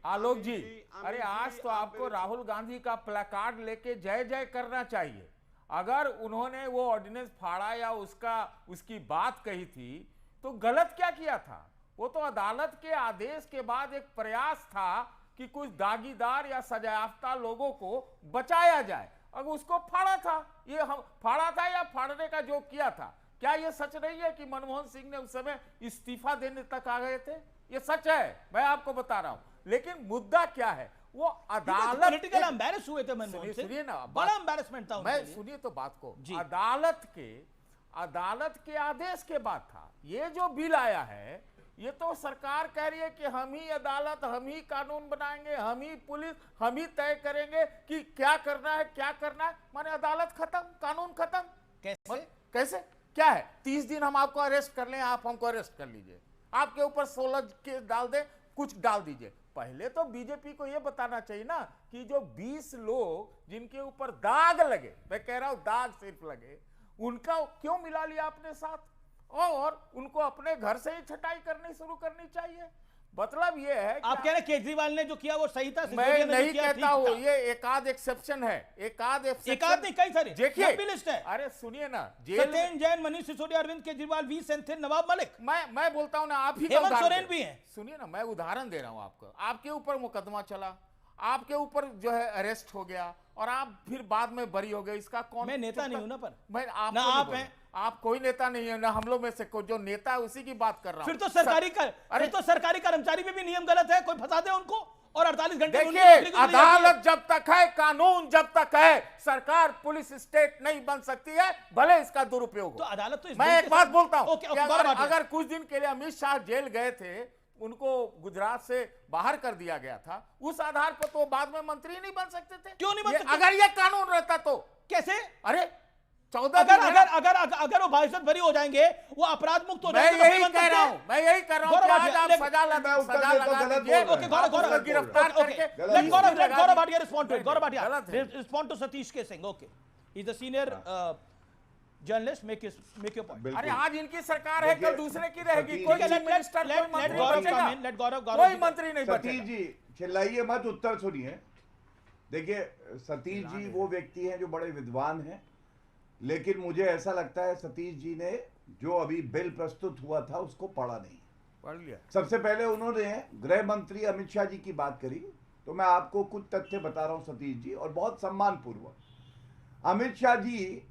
आलोक जी, अरे आज तो आपको राहुल गांधी का प्लैकार्ड लेके जय जय करना चाहिए। अगर उन्होंने वो ऑर्डिनेंस फाड़ा या उसकी बात कही थी तो गलत क्या किया था? वो तो अदालत के आदेश के बाद एक प्रयास था कि कुछ दागीदार या सजायाफ्ता लोगों को बचाया जाए। अगर उसको फाड़ा था, ये हम फाड़ा था या फाड़ने का जो किया था, क्या ये सच नहीं है कि मनमोहन सिंह ने उस समय इस्तीफा देने तक आ गए थे? ये सच है, मैं आपको बता रहा हूं। लेकिन मुद्दा क्या है, वो अदालत पॉलिटिकल एम्बैरेस हुए थे मनमोहन सिंह। सुनिए ना, बड़ा एम्बैरेसमेंट था उनके लिए। सुनिए तो बात को। जी। अदालत के आदेश के बाद था। ये जो बिल आया है, ये तो सरकार कह रही है कि हम ही अदालत, हम ही कानून बनाएंगे, हम ही पुलिस, हम ही तय करेंगे कि क्या करना है, क्या करना है। माने अदालत खत्म, कानून खत्म। कैसे क्या है? 30 दिन हम आपको अरेस्ट कर लें, आप हमको अरेस्ट कर लीजिए, आपके ऊपर 16 केस डाल दे, कुछ डाल दीजिए। पहले तो बीजेपी को यह बताना चाहिए ना कि जो 20 लोग जिनके ऊपर दाग लगे, मैं कह रहा हूं दाग सिर्फ लगे, उनका क्यों मिला लिया आपने साथ, और उनको अपने घर से ही छटाई करनी शुरू करनी चाहिए। मतलब ये है आप कह रहे हैं केजरीवाल ने जो किया वो सही था? मैं नहीं कहता हूं, ये एकाध एक्सेप्शन है, एकाध नहीं, कई सारे देखिए लिस्ट है। अरे सुनिए ना, सत्येंद्र जैन, मनीष सिसोदिया, अरविंद केजरीवाल, वी सेंथिल, नवाब मलिक। मैं बोलता हूं ना, आप ही हेमंत सोरेन भी है। सुनिए ना, मैं उदाहरण दे रहा हूं आपको। आपके ऊपर मुकदमा चला, आपके ऊपर जो है अरेस्ट हो गया, और आप फिर बाद में बरी हो गए। इसका कौन? मैं नेता नहीं हूं ना, पर मैं ना आप हैं, आप कोई नेता नहीं है ना, हम लोग में से कोई जो नेता है उसी की बात कर रहा हूं। फिर तो सरकारी कर्मचारी में भी नियम गलत है, कोई फंसा दे उनको और 48 घंटे। देखिए, अदालत जब तक है, कानून जब तक है, सरकार पुलिस स्टेट नहीं बन सकती है, भले इसका दुरुपयोग हो। तो अदालत तो मैं एक बात बोलता हूं, अगर कुछ दिन के लिए अमित शाह जेल गए थे, उनको गुजरात से बाहर कर दिया गया था, उस आधार पर तो बाद में मंत्री नहीं बन सकते थे। क्यों नहीं बन सकते? अगर ये कानून रहता तो कैसे? अरे 14 अगर वो बाइज्जत बरी हो जाएंगे, वो अपराध मुक्त हो जाएंगे। मैं यही कह रहा हूं कि आज आप सजा लगा दीजिए, गिरफ्तार करके। गौरव भाटिया रिस्पॉन्ड टू सतीश के Singh. Okay, he is the senior journalist, make your point. अरे आज इनकी सरकार है, कल दूसरे की रहेगी, कोई मिनिस्टर, कोई मंत्री नहीं बचेगा। सतीश जी चिल्लाइए मत, उत्तर सुनिए। देखिए सतीश जी वो व्यक्ति हैं जो बड़े विद्वान हैं, लेकिन मुझे ऐसा लगता है सतीश जी ने जो अभी बिल प्रस्तुत हुआ था उसको पढ़ा नहीं। पढ़ लिया। सबसे पहले उन्होंने गृह मंत्री अमित शाह जी की बात करी, तो मैं आपको कुछ तथ्य बता रहा हूं सतीश जी, और बहुत सम्मान पूर्वक। अमित शाह जी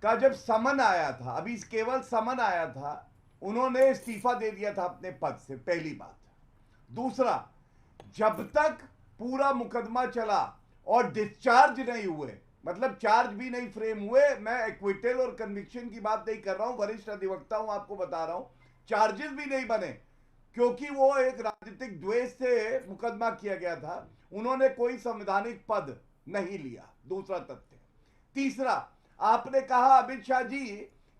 का जब समन आया था, अभी केवल समन आया था, उन्होंने इस्तीफा दे दिया था अपने पद से, पहली बात। दूसरा, जब तक पूरा मुकदमा चला और डिस्चार्ज नहीं हुए, मतलब चार्ज भी नहीं फ्रेम हुए, मैं एक्विटल और कन्विक्शन की बात नहीं कर रहा हूं, वरिष्ठ अधिवक्ता हूं, आपको बता रहा हूं, चार्जेस भी नहीं बने क्योंकि वो एक राजनीतिक द्वेष से मुकदमा किया गया था, उन्होंने कोई संवैधानिक पद नहीं लिया। दूसरा तथ्य। तीसरा, आपने कहा अमित शाह जी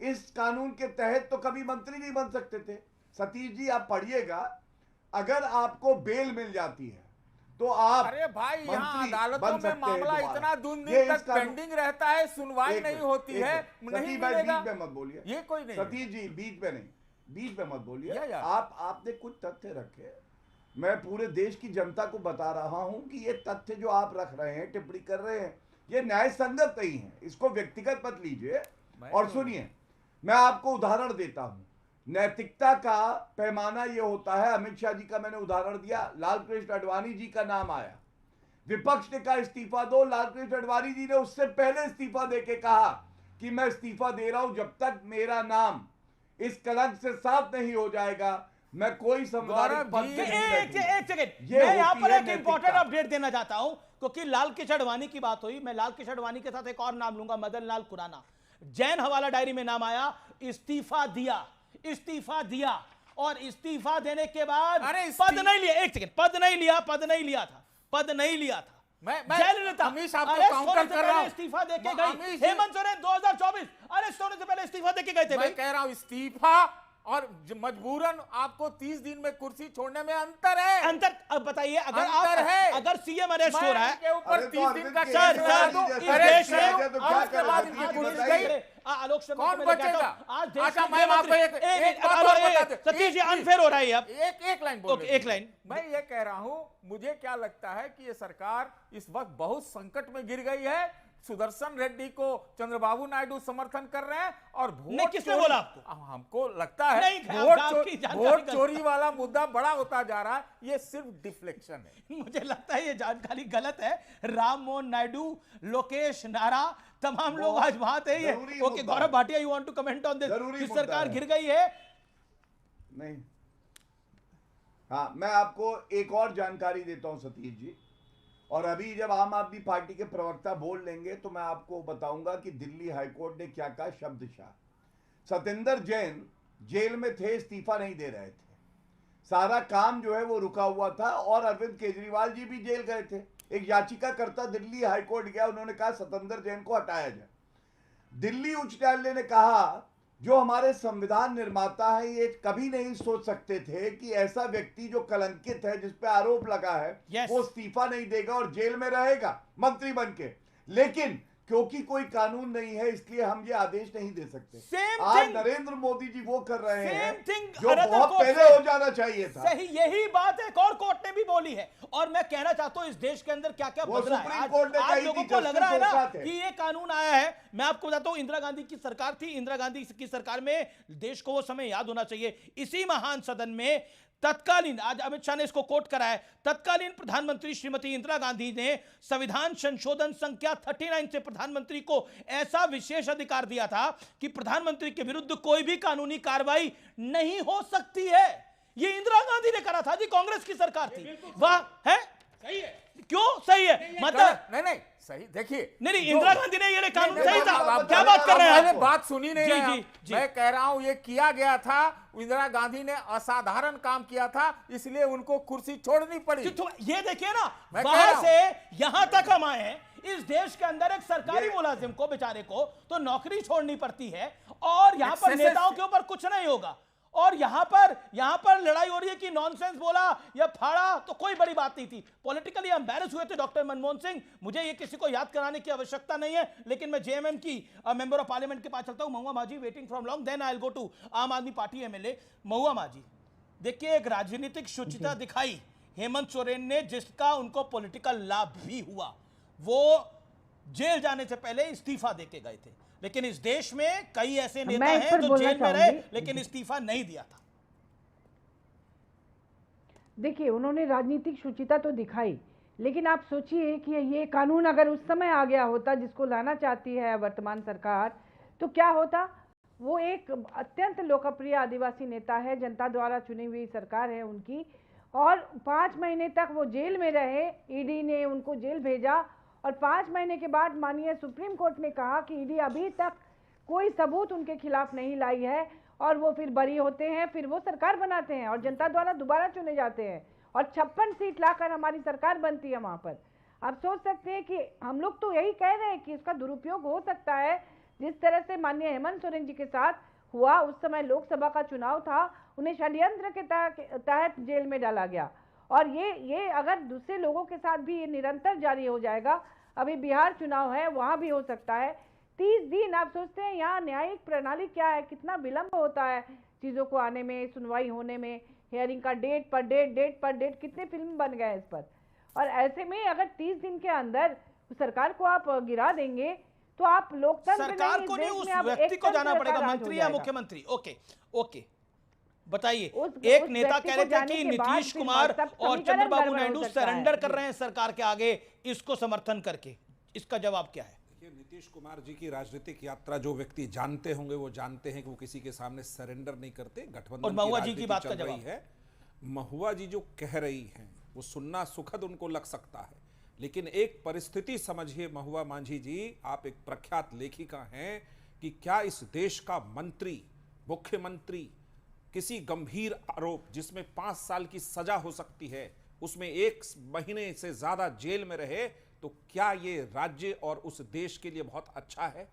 इस कानून के तहत तो कभी मंत्री नहीं बन सकते थे। सतीश जी आप पढ़िएगा, अगर आपको बेल मिल जाती है तो आप, अरे भाई यहाँ अदालतों में मामला इतना दिन तक पेंडिंग रहता है, सुनवाई नहीं होती है, नहीं मिलेगा। बीच में मत बोलिए, ये कोई नहीं। सतीश जी बीच में नहीं, बीच में मत बोलिए। आपने कुछ तथ्य रखे, मैं पूरे देश की जनता को बता रहा हूं कि ये तथ्य जो आप रख रहे हैं, टिप्पणी कर रहे हैं, ये न्याय संगत नहीं है, इसको व्यक्तिगत मत लीजिए। और सुनिए, मैं आपको उदाहरण देता हूं, नैतिकता का पैमाना यह होता है। अमित शाह जी का मैंने उदाहरण दिया, लाल कृष्ण आडवाणी जी का नाम आया, विपक्ष ने कहा इस्तीफा दो, लाल कृष्ण आडवाणी जी ने उससे पहले इस्तीफा देके कहा कि मैं इस्तीफा दे रहा हूं, जब तक मेरा नाम इस कलंक से साफ नहीं हो जाएगा मैं कोई संवैधानिक पद पे नहीं बैठूंगा। एक सेकंड, मैं यहाँ पर एक इंपॉर्टेंट अपडेट देना चाहता हूं, क्योंकि लाल कृष्ण आडवाणी की बात हुई, मैं लाल कृष्ण आडवाणी के साथ एक और नाम लूंगा, मदन लाल खुराना। जैन हवाला डायरी में नाम आया, इस्तीफा दिया, और इस्तीफा देने के बाद पद नहीं लिया। एक सेकंड, पद नहीं लिया था, जयललिता अमीश आपको अरेस्ट काउंटर होने से कर रहा पहले हूं। इस्तीफा देके गई। अमीश- हेमंत सोरेन 2024 अरेस्ट होने से पहले इस्तीफा देके गए थे मैं भाई। कह रहा हूं इस्तीफा और मजबूरन आपको 30 दिन में कुर्सी छोड़ने में अंतर है। अंतर अब बताइए, अगर अंतर आप है। अगर सीएम अरेस्ट हो रहा है के ऊपर अरे तो 30 दिन का अरविंद सर, केस लगा सर, दो, इस अरेस्ट देश में करो, तो और क्या उसके बाद करेगा? इनकी आप पुलिस बताइए। गई। आलोक शर्मा कौन को मैं कहता बचेगा? हूं, आज देश अच्छा, के मैं आपको गृहमंत्री- एक बात और बता दूं। सतीश जी अनफेयर हो रहा है अब। एक लाइन बोल ओके, रही एक लाइन। मैं ये कह रहा हूं, मुझे क्या लगता है कि ये सरकार इस वक्त बहुत संकट में गिर गई है। सुदर्शन रेड्डी को चंद्रबाबू नायडू समर्थन कर रहे हैं और नहीं, किसने बोला आपको? हमको लगता है नहीं, आपकी जानकारी वोट गलत। चोरी वाला मुद्दा बड़ा होता जा रहा है। ये सिर्फ डिफ्लेक्शन है। मुझे लगता है ये जानकारी गलत है। राम मोहन नायडू, लोकेश नारा, तमाम लोग आज वहां थे। ये जरूरी ओके, मुद्दा गौरव है। Bhatia, you want to comment on this? जरूरी कि मुद्दा सरकार है। गिर गई है। नहीं, हाँ, मैं आपको एक और जानकारी देता हूं सतीश जी। और अभी जब आम आदमी पार्टी के प्रवक्ता बोल लेंगे तो मैं आपको बताऊंगा कि दिल्ली हाईकोर्ट ने क्या कहा शब्दशः। सत्येंद्र जैन जेल में थे, इस्तीफा नहीं दे रहे थे, सारा काम जो है वो रुका हुआ था। और अरविंद केजरीवाल जी भी जेल गए थे। एक याचिकाकर्ता दिल्ली हाईकोर्ट गया, उन्होंने कहा सत्येंद्र जैन को हटाया जाए। दिल्ली उच्च न्यायालय ने कहा जो हमारे संविधान निर्माता है ये कभी नहीं सोच सकते थे कि ऐसा व्यक्ति जो कलंकित है, जिस पे आरोप लगा है, वो इस्तीफा नहीं देगा और जेल में रहेगा मंत्री बन के। लेकिन क्योंकि कोई कानून नहीं है इसलिए हम ये आदेश नहीं दे सकते। आज नरेंद्र मोदी जी वो कर रहे हैं जो बहुत पहले हो जाना चाहिए था। सही, यही बात एक और कोर्ट ने भी बोली है। और मैं कहना चाहता हूं इस देश के अंदर क्या क्या बदला है। आज लोगों को लग रहा है ना कि ये कानून आया है। मैं आपको बताता हूं, इंदिरा गांधी की सरकार थी। इंदिरा गांधी की सरकार में देश को वो समय याद होना चाहिए। इसी महान सदन में तत्कालीन, आज अमित शाह ने इसको कोट करा है, तत्कालीन प्रधानमंत्री श्रीमती इंदिरा गांधी ने संविधान संशोधन संख्या 39 से प्रधानमंत्री को ऐसा विशेष अधिकार दिया था कि प्रधानमंत्री के विरुद्ध कोई भी कानूनी कार्रवाई नहीं हो सकती है। ये इंदिरा गांधी ने करा था जी, कांग्रेस की सरकार थी। वाह, है सही है। क्यों सही है? मतलब नहीं सही, देखिए नहीं, इंदिरा गांधी ने ये कानून सही था। क्या बात कर रहे हैं? मैंने बात सुनी नहीं है। जी। मैं कह रहा हूं ये किया गया था। इंदिरा गांधी ने असाधारण काम किया था, इसलिए उनको कुर्सी छोड़नी पड़ी। ये देखिए ना, वहां से यहां तक हम आए हैं। इस देश के अंदर एक सरकारी मुलाजिम को, बेचारे को तो नौकरी छोड़नी पड़ती है और यहां पर नेताओं के ऊपर कुछ नहीं होगा। और यहां पर लड़ाई हो रही है कि नॉनसेंस बोला या फाड़ा, तो कोई बड़ी बात नहीं थी। पॉलिटिकली एम्बैरस हुए थे डॉक्टर मनमोहन सिंह। मुझे ये किसी को याद कराने की आवश्यकता नहीं है। लेकिन मैं जेएमएम की मेंबर ऑफ पार्लियामेंट के पास चलता हूं। Mahua Manjhi waiting from long, then I will go to Aam Aadmi party MLA महुआ मांझी। देखिए, एक राजनीतिक शुचिता दिखाई हेमंत सोरेन ने, जिसका उनको पॉलिटिकल लाभ भी हुआ। वो जेल जाने से पहले इस्तीफा देके गए थे। लेकिन इस देश में कई ऐसे नेता हैं जो जेल में रहे लेकिन इस्तीफा नहीं दिया था। देखिए, उन्होंने राजनीतिक शुचिता तो दिखाई, लेकिन आप सोचिए कि ये कानून अगर उस समय आ गया होता जिसको लाना चाहती है वर्तमान सरकार, तो क्या होता। वो एक अत्यंत लोकप्रिय आदिवासी नेता है, जनता द्वारा चुनी हुई सरकार है उनकी, और 5 महीने तक वो जेल में रहे। ईडी ने उनको जेल भेजा और 5 महीने के बाद माननीय सुप्रीम कोर्ट ने कहा कि ईडी अभी तक कोई सबूत उनके खिलाफ नहीं लाई है और वो फिर बरी होते हैं। फिर वो सरकार बनाते हैं और जनता द्वारा दोबारा चुने जाते हैं और 56 सीट लाकर हमारी सरकार बनती है वहाँ पर। आप सोच सकते हैं कि हम लोग तो यही कह रहे हैं कि इसका दुरुपयोग हो सकता है। जिस तरह से माननीय हेमंत सोरेन जी के साथ हुआ, उस समय लोकसभा का चुनाव था, उन्हें षड्यंत्र के तहत जेल में डाला गया। और ये अगर दूसरे लोगों के साथ भी ये निरंतर जारी हो जाएगा, अभी बिहार चुनाव है, वहाँ भी हो सकता है। 30 दिन आप सोचते हैं यहाँ न्यायिक प्रणाली क्या है, कितना विलंब होता है चीज़ों को आने में, सुनवाई होने में, हियरिंग का डेट पर डेट, कितने फिल्म बन गए इस पर। और ऐसे में अगर 30 दिन के अंदर सरकार को आप गिरा देंगे तो आप लोकतंत्र सरकार को नहीं, उस व्यक्ति को जाना पड़ेगा, मंत्री या मुख्यमंत्री। ओके बताइए। एक नेता कह रहे थे कि नीतीश कुमार और चंद्रबाबू नायडू सरेंडर कर रहे हैं सरकार के आगे, इसको समर्थन करके। इसका जवाब क्या है? नीतीश कुमार जी की राजनीतिक यात्रा जो व्यक्ति जानते होंगे वो जानते हैं कि वो किसी के सामने सरेंडर नहीं करते। गठबंधन और महुआ जी की बात का जवाब है, महुआ जी जो कह रही हैं वो सुनना सुखद उनको लग सकता है, लेकिन एक परिस्थिति समझिए महुआ मांझी जी, आप एक प्रख्यात लेखिका हैं, कि क्या इस देश का मंत्री, मुख्यमंत्री किसी गंभीर आरोप जिसमें 5 साल की सजा हो सकती है, उसमें 1 महीने से ज्यादा जेल में रहे तो क्या ये राज्य और उस देश के लिए बहुत अच्छा है?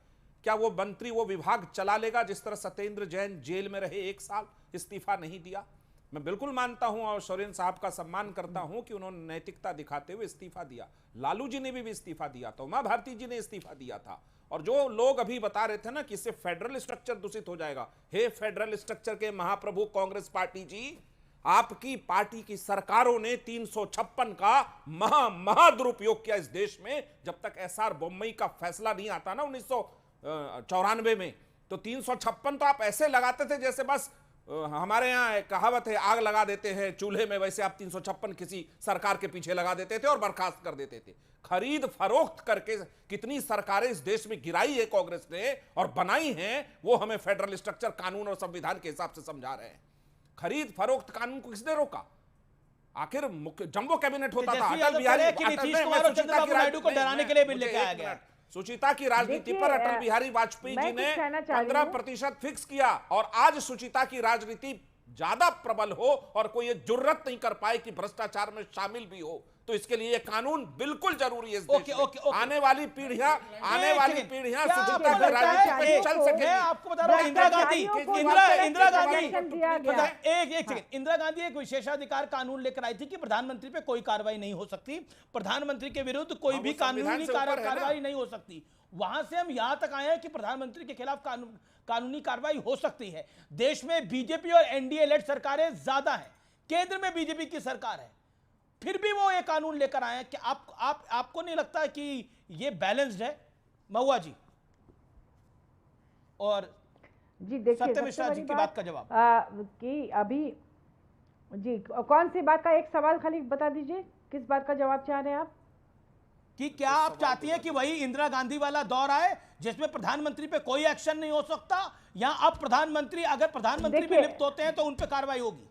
क्या वो मंत्री वो विभाग चला लेगा जिस तरह सत्येंद्र जैन जेल में रहे 1 साल, इस्तीफा नहीं दिया? मैं बिल्कुल मानता हूं और सोरेन साहब का सम्मान करता हूं कि उन्होंने नैतिकता दिखाते हुए इस्तीफा दिया। लालू जी ने भी इस्तीफा दिया था, उमा भारती जी ने इस्तीफा दिया था। और जो लोग अभी बता रहे थे ना कि इससे फेडरल स्ट्रक्चर दूषित हो जाएगा, हे फेडरल स्ट्रक्चर के महाप्रभु कांग्रेस पार्टी जी, आपकी पार्टी की सरकारों ने 356 का महा दुरुपयोग किया इस देश में। जब तक एसआर बोम्मई का फैसला नहीं आता ना 1994 में, तो 356 तो आप ऐसे लगाते थे जैसे बस हमारे यहाँ एक कहावत है, आग लगा देते हैं चूल्हे में, वैसे आप 356 किसी सरकार के पीछे लगा देते थे और बर्खास्त कर देते थे। खरीद फरोख्त करके कितनी सरकारें इस देश में गिराई है कांग्रेस ने और बनाई हैं, वो हमें फेडरल स्ट्रक्चर, कानून और संविधान के हिसाब से समझा रहे हैं। खरीद फरोख्त कानून को किसने रोका? आखिर जंबो कैबिनेट होता था, अटल बिहारी को डराने के लिए बिल लेके आया गया। सुचिता की राजनीति पर अटल बिहारी वाजपेयी जी ने 15% फिक्स किया और आज सुचिता की राजनीति ज्यादा प्रबल हो और कोई ये जुर्रत नहीं कर पाए कि भ्रष्टाचार में शामिल भी हो, तो इसके लिए ये कानून बिल्कुल जरूरी है इस देश में। आने वाली पीढ़ियां सुचिता की राजनीति पे चल सके। आपको बता रहा हूं, इंदिरा गांधी एक विशेषाधिकार कानून लेकर आई थी कि प्रधानमंत्री पे कोई कार्रवाई नहीं हो सकती, प्रधानमंत्री के विरुद्ध कोई भी कानूनी कार्रवाई नहीं हो सकती। वहां से हम यहां तक आए हैं कि प्रधानमंत्री के खिलाफ कानूनी कार्रवाई हो सकती है। देश में बीजेपी और एनडीए लेड सरकारें ज्यादा हैं, केंद्र में बीजेपी की सरकार है, फिर भी वो ये कानून लेकर आए हैं कि आपको नहीं लगता कि ये बैलेंस्ड है? महुआ जी और जी देखिए, सत्य मिश्रा जी की बात का जवाब कि अभी जी कौन सी बात का एक सवाल खाली बता दीजिए, किस बात का जवाब चाह रहे हैं आप? कि क्या आप चाहती हैं कि वही इंदिरा गांधी वाला दौर आए जिसमें प्रधानमंत्री पे कोई एक्शन नहीं हो सकता, या अब प्रधानमंत्री अगर प्रधानमंत्री भी लिप्त होते हैं तो उन पे कार्रवाई होगी?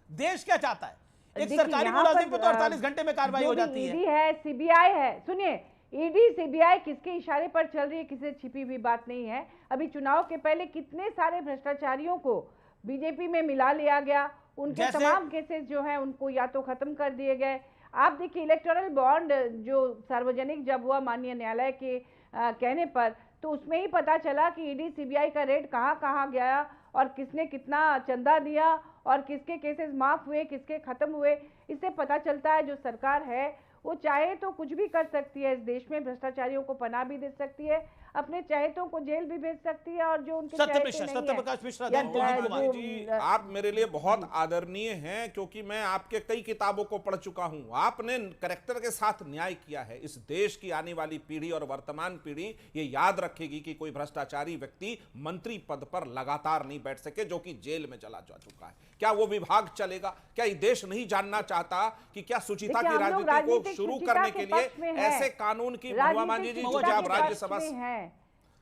देश क्या चाहता है? एक सरकारी मुलाजिम पे तो 48 घंटे में कार्रवाई हो जाती है। ईडी है, सीबीआई है। सुनिए, ईडी सीबीआई किसके इशारे पर चल रही है, किसी छिपी हुई बात नहीं है। अभी चुनाव के पहले कितने सारे भ्रष्टाचारियों को बीजेपी में मिला लिया गया, उनके तमाम केसेस जो हैं उनको या तो खत्म कर दिए गए। आप देखिए, इलेक्टोरल बॉन्ड जो सार्वजनिक जब हुआ माननीय न्यायालय के कहने पर, तो उसमें ही पता चला कि ईडी सीबीआई का रेड कहाँ गया और किसने कितना चंदा दिया और किसके केसेस माफ हुए, किसके खत्म हुए। इससे पता चलता है जो सरकार है वो चाहे तो कुछ भी कर सकती है, इस देश में भ्रष्टाचारियों को पनाह भी दे सकती है, अपने चाहतों को जेल भी भेज सकती है, और जो उनके सत्यप्रकाश मिश्रा जी, आप मेरे लिए बहुत आदरणीय हैं क्योंकि मैं आपके कई किताबों को पढ़ चुका हूं। आपने कैरेक्टर के साथ न्याय किया है। इस देश की आने वाली पीढ़ी और वर्तमान पीढ़ी ये याद रखेगी कि कोई भ्रष्टाचारी व्यक्ति मंत्री पद पर लगातार नहीं बैठ सके, जो कि जेल में चला जा चुका है। क्या वो विभाग चलेगा? क्या ये देश नहीं जानना चाहता कि क्या सुचिता की राजनीति को शुरू करने के लिए ऐसे कानून की, महुआ मांझी जी जो आप राज्यसभा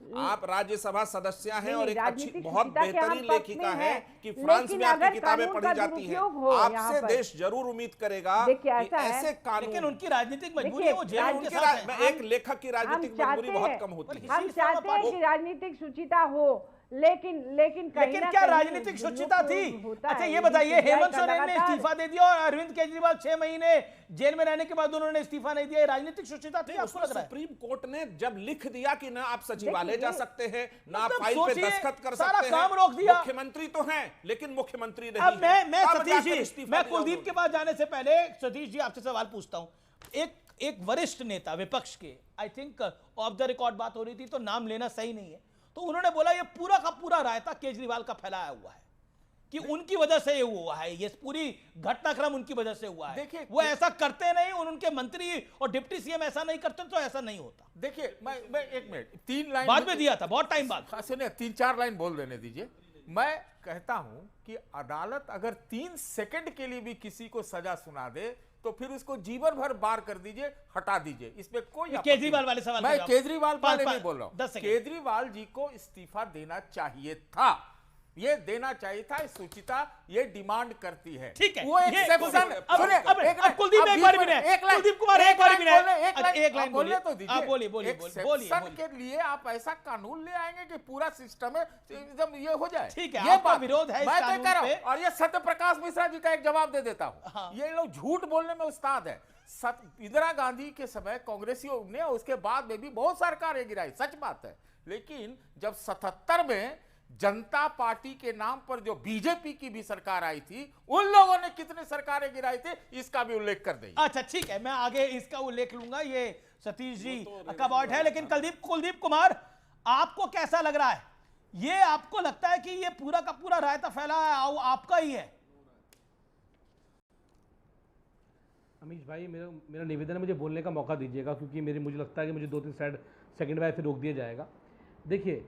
आप राज्यसभा सदस्य हैं और एक अच्छी बहुत बेहतरीन लेखिका है कि फ्रांस में आपकी किताबें पढ़ी जाती हैं, आपसे देश जरूर उम्मीद करेगा कि ऐसे कानून, लेकिन उनकी राजनीतिक मजबूरी है, वो जेल उनके साथ है। एक लेखक की राजनीतिक मजबूरी बहुत कम होती है। हम चाहते हैं कि राजनीतिक शुचिता हो, लेकिन क्या राजनीतिक शुचिता थी? अच्छा ये बताइए, हेमंत सोरेन ने इस्तीफा दे दिया और अरविंद केजरीवाल 6 महीने जेल में रहने के बाद उन्होंने इस्तीफा नहीं दिया, राजनीतिक शुचिता थी? आपको लग रहा है सुप्रीम कोर्ट ने जब लिख दिया कि ना आप सचिवालय जा सकते हैं, ना आप फाइल पे दस्तखत कर सकते हैं, काम रोक दिया। मुख्यमंत्री तो हैं लेकिन मुख्यमंत्री नहीं। अब मैं सतीश जी, मैं कुलदीप के पास जाने से पहले सतीश जी आपसे सवाल पूछता हूं। एक वरिष्ठ नेता विपक्ष के, I think of the record बात हो रही थी तो नाम लेना सही नहीं है, तो उन्होंने बोला ये पूरा का पूरा रायता केजरीवाल का फैलाया हुआ है, कि उनकी वजह से ये हुआ है, ये पूरी घटनाक्रम उनकी वजह से हुआ है। देखिए वो ऐसा करते नहीं, उनके मंत्री और डिप्टी सीएम ऐसा नहीं करते तो ऐसा नहीं होता। देखिए मैं 1 मिनट 3 लाइन बाद में दिया था, बहुत टाइम बाद। सुनिए 3-4 लाइन बोल देने दीजिए। मैं कहता हूं कि अदालत अगर 3 सेकंड के लिए भी किसी को सजा सुना दे तो फिर उसको जीवन भर बार कर दीजिए, हटा दीजिए, इसमें कोई केजरीवाल वाले सवाल मैं केजरीवाल वाले नहीं बोल रहा हूं। केजरीवाल जी को इस्तीफा देना चाहिए था, ये देना चाहिए था। सुचिता ये डिमांड करती है, ठीक है, वो एक्सेप्शन। कुलदीप एक बार भी नहीं, कुलदीप कुमार एक बार भी नहीं, एक लाइन बोलिए तो दीजिए। बोलिए एक्सेप्शन के लिए आप ऐसा कानून ले आएंगे कि पूरा सिस्टम है एकदम ये हो जाए। ठीक है, आपका विरोध है इस कानून पे। और ये सत्य प्रकाश मिश्रा जी का एक जवाब दे देता हूं, ये लोग झूठ बोलने में उस्ताद है। इंदिरा गांधी के समय कांग्रेसियों ने उसके बाद में भी बहुत सरकारें गिराई, सच बात है। लेकिन जब 77 में जनता पार्टी के नाम पर जो बीजेपी की भी सरकार आई थी, उन लोगों ने कितने सरकारें गिराई थे, इसका भी उल्लेख कर दें। अच्छा ठीक है, मैं आगे इसका उल्लेख लूंगा, ये सतीश जी का पॉइंट है। लेकिन कुलदीप कुमार, आपको कैसा लग रहा है? ये आपको लगता है कि ये पूरा का पूरा रायता फैला है आपका ही है? अमीश भाई, मेरा निवेदन है, मुझे बोलने का मौका दीजिएगा, क्योंकि मुझे लगता है कि मुझे 2-3 सेकंड बाद फिर रोक दिया जाएगा। देखिए,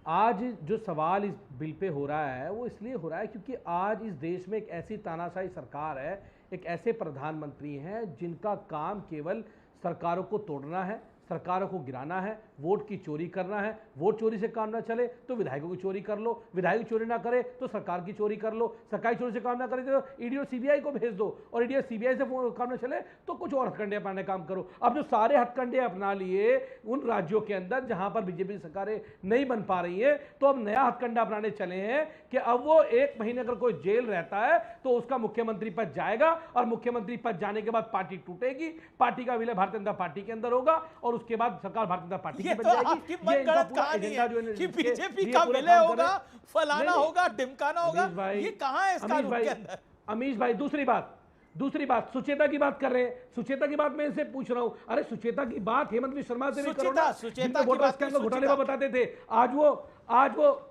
आज जो सवाल इस बिल पे हो रहा है वो इसलिए हो रहा है क्योंकि आज इस देश में एक ऐसी तानाशाही सरकार है, एक ऐसे प्रधानमंत्री हैं जिनका काम केवल सरकारों को तोड़ना है, सरकारों को गिराना है, वोट की चोरी करना है। वोट चोरी से काम ना चले तो विधायकों की चोरी कर लो, विधायक चोरी ना करे तो सरकार की चोरी कर लो, सरकारी चोरी से काम ना करे तो ईडी और सीबीआई को भेज दो, और ईडी और सीबीआई से काम ना चले तो कुछ और हथकंडे अपनाने काम करो। अब जो सारे हथकंडे अपना लिए उन राज्यों के अंदर जहां पर बीजेपी सरकारें नहीं बन पा रही हैं, तो अब नया हथकंडा अपनाने चले हैं कि अब वो 1 महीने अगर कोई जेल रहता है तो उसका मुख्यमंत्री पद जाएगा, और मुख्यमंत्री पद जाने के बाद पार्टी टूटेगी, पार्टी का विलय भारतीय जनता पार्टी के अंदर होगा, और उसके बाद सरकार भारतीय जनता पार्टी की बन जाएगी। आपकी मनगढ़ंत कहानी है कि बीजेपी का विलय होगा, फलाना होगा, ढिमकाना होगा, ये कहां है इस कानून के अंदर? अमीश भाई, दूसरी बात सुचेता की बात कर रहे हैं। सुचेता की बात मैं इनसे पूछ रहा हूं, अरे सुचेता की बात हेमंत विश्व शर्मा से भी करो ना, सुचेता की बात घोटाले में बताते थे। आज वो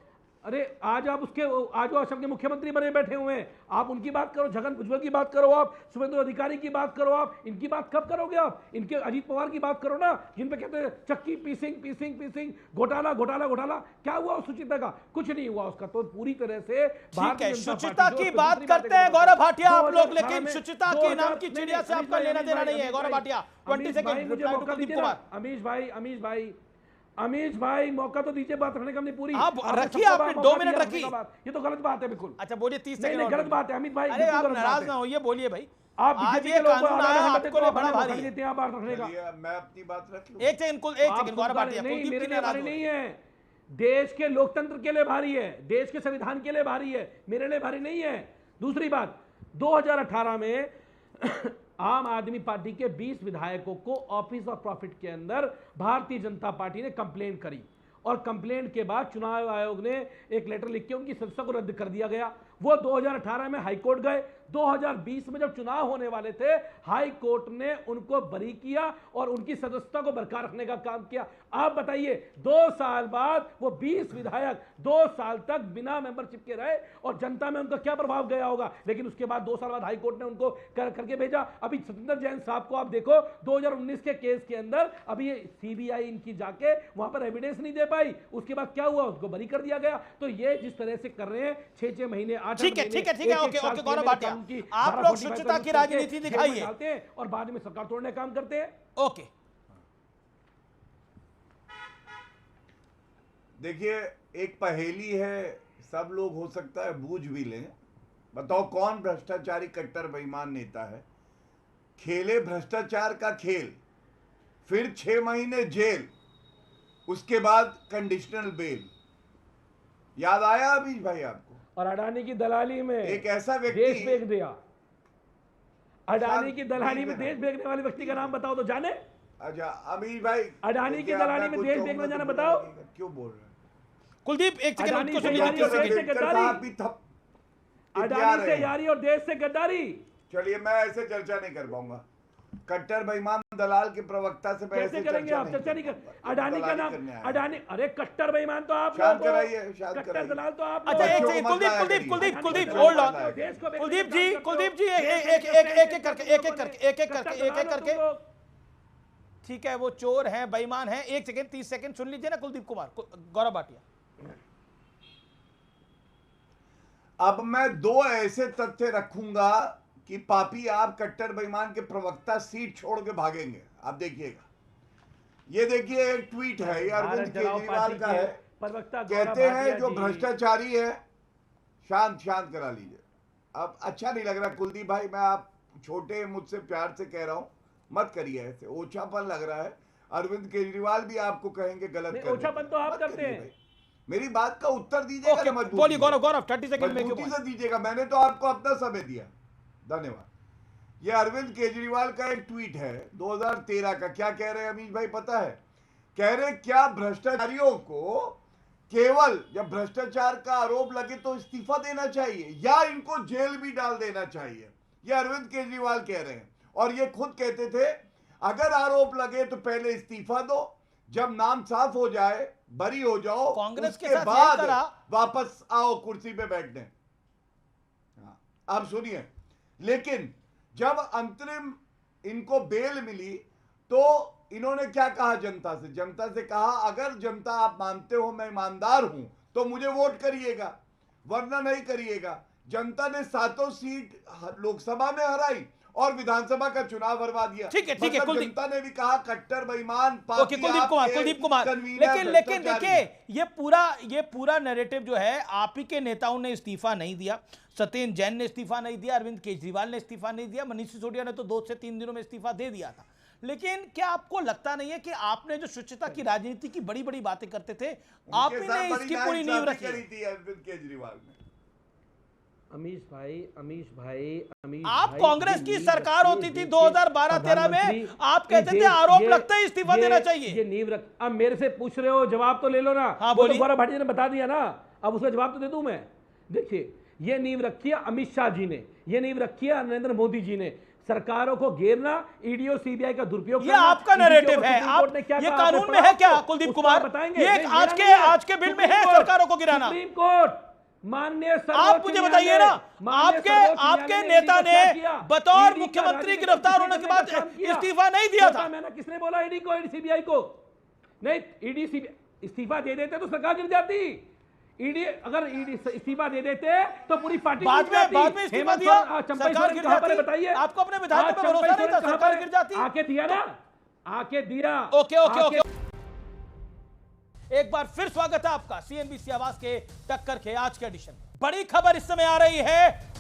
अरे आज वो असम के मुख्यमंत्री बने बैठे हुए हैं, आप उनकी बात करो, छगन भुजबल की बात करो, आप शुभेंदु अधिकारी की बात करो, आप इनकी बात कब करोगे? आप इनके अजीत पवार की बात करो ना, जिन पे कहते हैं चक्की पीसिंग घोटाला। क्या हुआ सुचिता का? कुछ नहीं हुआ उसका, तो पूरी तरह से भारतीय जनता पार्टी। सुचिता की बात करते हैं गौरव भाटिया आप लोग, लेकिन सुचिता की नाम की चिड़िया से आपका लेना देना नहीं है। Gaurav Bhatia 20 second reply to Kuldeep Kumar. Amish भाई मौका तो दीजिए बात रखने का। हमने पूरी रखी, आपने 2 मिनट रखी। ये तो गलत बात है बिल्कुल। अच्छा बोलिए, 30 सेकंड। गलत बात है अमित भाई, अरे आप नाराज ना होइए, बोलिए भाई। आप आज ये कानून आया आपको लिए बड़ा भारी देते हैं बात रखने का। मैं अपनी बात रख लूं। एक सेकंड गौरव भाटिया, नहीं मेरे लिए भारी नहीं है, देश के लोकतंत्र के लिए भारी है, देश के संविधान के लिए भारी है, मेरे लिए भारी नहीं है। दूसरी बात, 2018 में आम आदमी पार्टी के 20 विधायकों को ऑफिस ऑफ प्रॉफिट के अंदर भारतीय जनता पार्टी ने कंप्लेन करी, और कंप्लेंट के बाद चुनाव आयोग ने एक लेटर लिख के उनकी सदस्यता को रद्द कर दिया गया। वो 2018 में हाई कोर्ट गए, 2020 में जब चुनाव होने वाले थे हाई कोर्ट ने उनको बरी किया और उनकी सदस्यता को बरकरार रखने का काम किया। आप बताइए, 2 साल बाद वो 20 विधायक 2 साल तक बिना मेंबरशिप के रहे, और जनता में उनका क्या प्रभाव गया होगा? लेकिन उसके बाद 2 साल बाद हाई कोर्ट ने उनको करके भेजा। अभी सत्येंद्र जैन साहब को आप देखो, 2019 के केस के अंदर अभी सीबीआई इनकी जाके वहां पर एविडेंस नहीं दे पाई, उसके बाद क्या हुआ? उसको बरी कर दिया गया। तो ये जिस तरह से कर रहे हैं 6 महीने, 8 ठीक है, ओके गौरव भाटिया, आप लोग शुचिता की राजनीति दिखाइए और बाद में सरकार तोड़ने काम करते हैं। ओके, देखिए, एक पहेली है, सब लोग हो सकता है बूझ भी लें। बताओ कौन भ्रष्टाचारी कट्टर बेईमान नेता है? खेले भ्रष्टाचार का खेल, फिर 6 महीने जेल, उसके बाद कंडीशनल बेल। याद आया अमीश भाई आपको? और अडानी की दलाली में एक ऐसा व्यक्ति देश फेंक दिया। अडानी की दलाली में देश फेंकने वाले व्यक्ति का नाम बताओ तो जाने। अच्छा अमीश भाई, अडानी की दलाली में देश फेंकना जाना बताओ। क्यों बोल रहे हैं कुलदीप? एक सेकंड, अडानी से यारी और देश से गद्दारी। चलिए, मैं ऐसे चर्चा नहीं कर पाऊंगा। कट्टर बेईमान दलाल के प्रवक्ता से कैसे करेंगे आप? चर्चा नहीं कर। अडानी का नाम अडानी, अरे कट्टर बेईमान तो आप शांत कराइए, कट्टर दलाल तो आप। अच्छा एक second, Kuldeep hold on. Kuldeep ji एक करके ठीक है, वो चोर हैं, बेईमान हैं। 1 सेकंड, 30 सेकंड सुन लीजिए ना कुलदीप कुमार। गौरव भाटिया, अब मैं 2 ऐसे तथ्य रखूंगा कि पापी आप कट्टर बेईमान के प्रवक्ता सीट छोड़ के भागेंगे। आप देखिएगा, ये देखिए एक ट्वीट है, ये अरविंद केजरीवाल का है। कहते हैं जो भ्रष्टाचारी है, शांत करा लीजिए। अब अच्छा नहीं लग रहा कुलदीप भाई, मैं आप छोटे मुझसे प्यार से कह रहा हूं, मत करिए ऐसे, ओछापन लग रहा है। अरविंद केजरीवाल भी आपको कहेंगे गलत कर, ओछापन तो आप करते हैं। मेरी बात का उत्तर दीजिएगा। बोलिए गौरव, 30 सेकंड में दीजिएगा। मैंने तो आपको अपना समय दिया, धन्यवाद। ये अरविंद केजरीवाल का एक ट्वीट है 2013 का। क्या कह रहे हैं अमीश भाई पता है? कह रहे क्या भ्रष्टाचारियों को केवल जब भ्रष्टाचार का आरोप लगे तो इस्तीफा देना चाहिए या इनको जेल भी डाल देना चाहिए। ये अरविंद केजरीवाल कह रहे हैं और ये खुद कहते थे अगर आरोप लगे तो पहले इस्तीफा दो, जब नाम साफ हो जाए, बरी हो जाओ, कांग्रेस के उसके साथ बाद करा। वापस आओ कुर्सी पे बैठने। आप सुनिए, लेकिन जब अंतरिम इनको बेल मिली तो इन्होंने क्या कहा जनता से? जनता से कहा अगर जनता आप मानते हो मैं ईमानदार हूं तो मुझे वोट करिएगा, वरना नहीं करिएगा। जनता ने 7 सीट लोकसभा में हराई और विधानसभा का चुनाव हरवा दिया। ठीक है, ठीक है, मतलब जनता ने भी कहा कट्टर बेईमान ओके, कुलदीप कुमार लेकिन देखिए ये पूरा नैरेटिव जो है आप ही के नेताओं ने इस्तीफा नहीं दिया, सत्येंद्र जैन ने इस्तीफा नहीं दिया, अरविंद केजरीवाल ने इस्तीफा नहीं दिया, मनीष सिसोदिया ने तो 2 से 3 दिनों में इस्तीफा दे दिया था। लेकिन क्या आपको लगता नहीं है कि आपने जो शुचिता की राजनीति की बड़ी बड़ी बातें करते थे, आपने इसकी पूरी नींव रखी थी अरविंद केजरीवाल ने? अमीश भाई आप कांग्रेस की सरकार होती थी 2012-13 में, आप कहते थे आरोप लगता है इस्तीफा देना चाहिए। ये नींव रख, अब मेरे से पूछ रहे हो, जवाब तो ले लो ना। हाँ, वो तो गौरव भाटिया ने बता दिया ना, अब उसका जवाब तो दे दूं मैं। देखिए ये नींव रखी है अमित शाह जी ने, ये नींव रखी है नरेंद्र मोदी जी ने। सरकारों को घेरना, ईडी और सीबीआई का दुरुपयोग करना, ये आपका नैरेटिव है। आप ये कानून में है क्या कुलदीप कुमार? बताएंगे ये आज के बिल में है सरकारों को गिराना। सुप्रीम कोर्ट माननीय आप मुझे बताइए ना, आपके नेता ने बतौर मुख्यमंत्री गिरफ्तार होने के बाद इस्तीफा नहीं दिया था। मैंने किसने बोला ईडी को, ईडी सीबीआई को? नहीं, ईडी सीबीआई इस्तीफा दे देते तो सरकार गिर जाती। ईडी अगर ईडी इस्तीफा दे देते तो पूरी पार्टी बाद में इस्तीफा दिया, सरकार गिर जाती। बताइए, आपको अपने विधायक पे भरोसा नहीं था, सरकार गिर जाती। आके दिया ना, आके दिया। ओके। एक बार फिर स्वागत है आपका सीएनबीसी आवाज के टक्कर के आज के एडिशन में। बड़ी खबर इस समय आ रही है।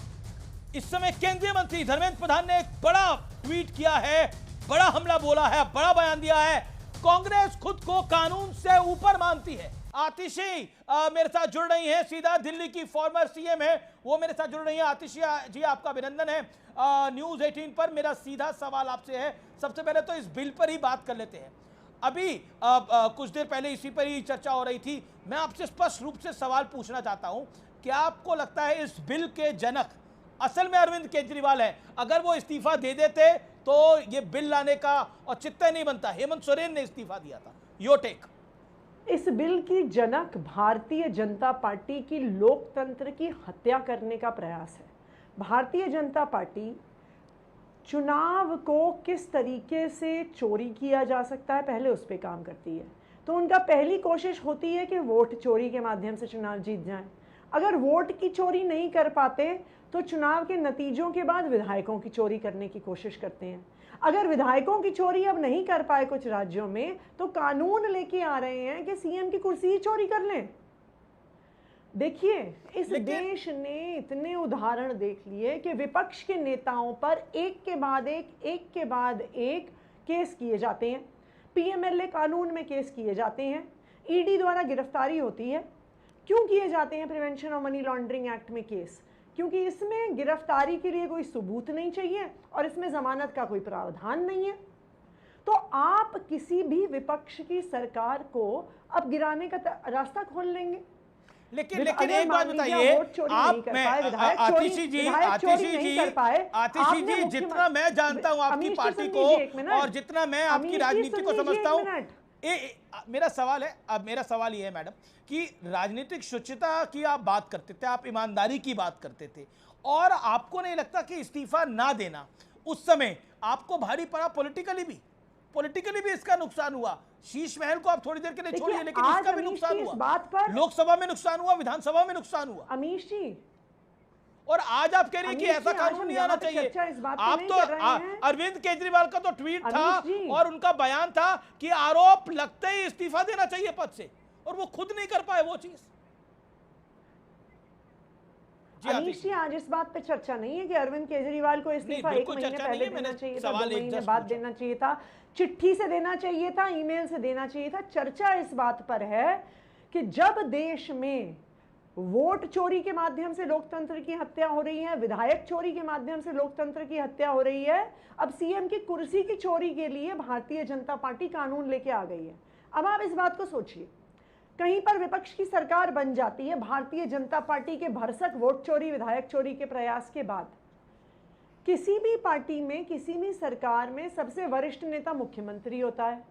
इस समय केंद्रीय मंत्री धर्मेंद्र प्रधान ने एक बड़ा ट्वीट किया है, बड़ा हमला बोला है, बड़ा बयान दिया है। कांग्रेस खुद को कानून से ऊपर मानती है। आतिशी मेरे साथ जुड़ रही हैं, सीधा दिल्ली की फॉर्मर सीएम है, वो मेरे साथ जुड़ रही हैं। आतिशी जी आपका अभिनंदन है न्यूज 18 पर। मेरा सीधा सवाल आपसे है, सबसे पहले तो इस बिल पर ही बात कर लेते हैं। अभी कुछ देर पहले इसी पर ही चर्चा हो रही थी। मैं आपसे स्पष्ट रूप से सवाल पूछना चाहता हूं, क्या आपको लगता है इस बिल के जनक असल में अरविंद केजरीवाल है? अगर वो इस्तीफा दे देते तो ये बिल लाने का औचित्य नहीं बनता। हेमंत सोरेन ने इस्तीफा दिया था। Your take. इस बिल की जनक भारतीय जनता पार्टी की लोकतंत्र की हत्या करने का प्रयास है। भारतीय जनता पार्टी चुनाव को किस तरीके से चोरी किया जा सकता है पहले उस पर काम करती है। तो उनका पहली कोशिश होती है कि वोट चोरी के माध्यम से चुनाव जीत जाएं। अगर वोट की चोरी नहीं कर पाते तो चुनाव के नतीजों के बाद विधायकों की चोरी करने की कोशिश करते हैं। अगर विधायकों की चोरी अब नहीं कर पाए कुछ राज्यों में तो कानून लेके आ रहे हैं कि सीएम की कुर्सी ही चोरी कर लें। देखिए, इस देश ने इतने उदाहरण देख लिए कि विपक्ष के नेताओं पर एक के बाद एक केस किए जाते हैं। पीएमएलए कानून में केस किए जाते हैं, ईडी द्वारा गिरफ्तारी होती है। क्यों किए जाते हैं prevention of money laundering act में केस? क्योंकि इसमें गिरफ्तारी के लिए कोई सबूत नहीं चाहिए और इसमें जमानत का कोई प्रावधान नहीं है। तो आप किसी भी विपक्ष की सरकार को अब गिराने का रास्ता खोल लेंगे। लेकिन एक बात बताइए, आप में आतिशी जी जितना मैं जानता हूं आपकी पार्टी को और जितना मैं आपकी राजनीति को समझता हूं, मेरा सवाल है, अब मेरा सवाल ये है मैडम कि राजनीतिक शुचिता की आप बात करते थे, आप ईमानदारी की बात करते थे, और आपको नहीं लगता कि इस्तीफा ना देना उस समय आपको भारी पड़ा? पॉलिटिकली भी इसका नुकसान हुआ। शीश महल को आप थोड़ी देर के लिए छोड़िए, लेकिन इसका भी नुकसान हुआ। लोकसभा में नुकसान हुआ, विधानसभा में नुकसान हुआ। अमीश जी, और आज आप कह रही हैं कि ऐसा कानून नहीं आना चाहिए। आप तो अरविंद केजरीवाल का तो ट्वीट था और उनका बयान था कि आरोप लगते ही इस्तीफा देना चाहिए पद से, और वो खुद नहीं कर पाए वो चीज। अमीश जी, आज इस बात पे चर्चा नहीं है कि अरविंद केजरीवाल को इस्तीफा 1 महीने पहले देना चाहिए था, 2 महीने बाद देना चाहिए था, चिट्ठी से देना चाहिए था, ईमेल से देना चाहिए था। चर्चा इस बात पर है कि जब देश में वोट चोरी के माध्यम से लोकतंत्र की हत्या हो रही है, विधायक चोरी के माध्यम से लोकतंत्र की हत्या हो रही है। अब सीएम की कुर्सी की चोरी के लिए भारतीय जनता पार्टी कानून लेके आ गई है। अब आप इस बात को सोचिए, कहीं पर विपक्ष की सरकार बन जाती है भारतीय जनता पार्टी के भरसक वोट चोरी, विधायक चोरी के प्रयास के बाद। किसी भी पार्टी में, किसी भी सरकार में सबसे वरिष्ठ नेता मुख्यमंत्री होता है,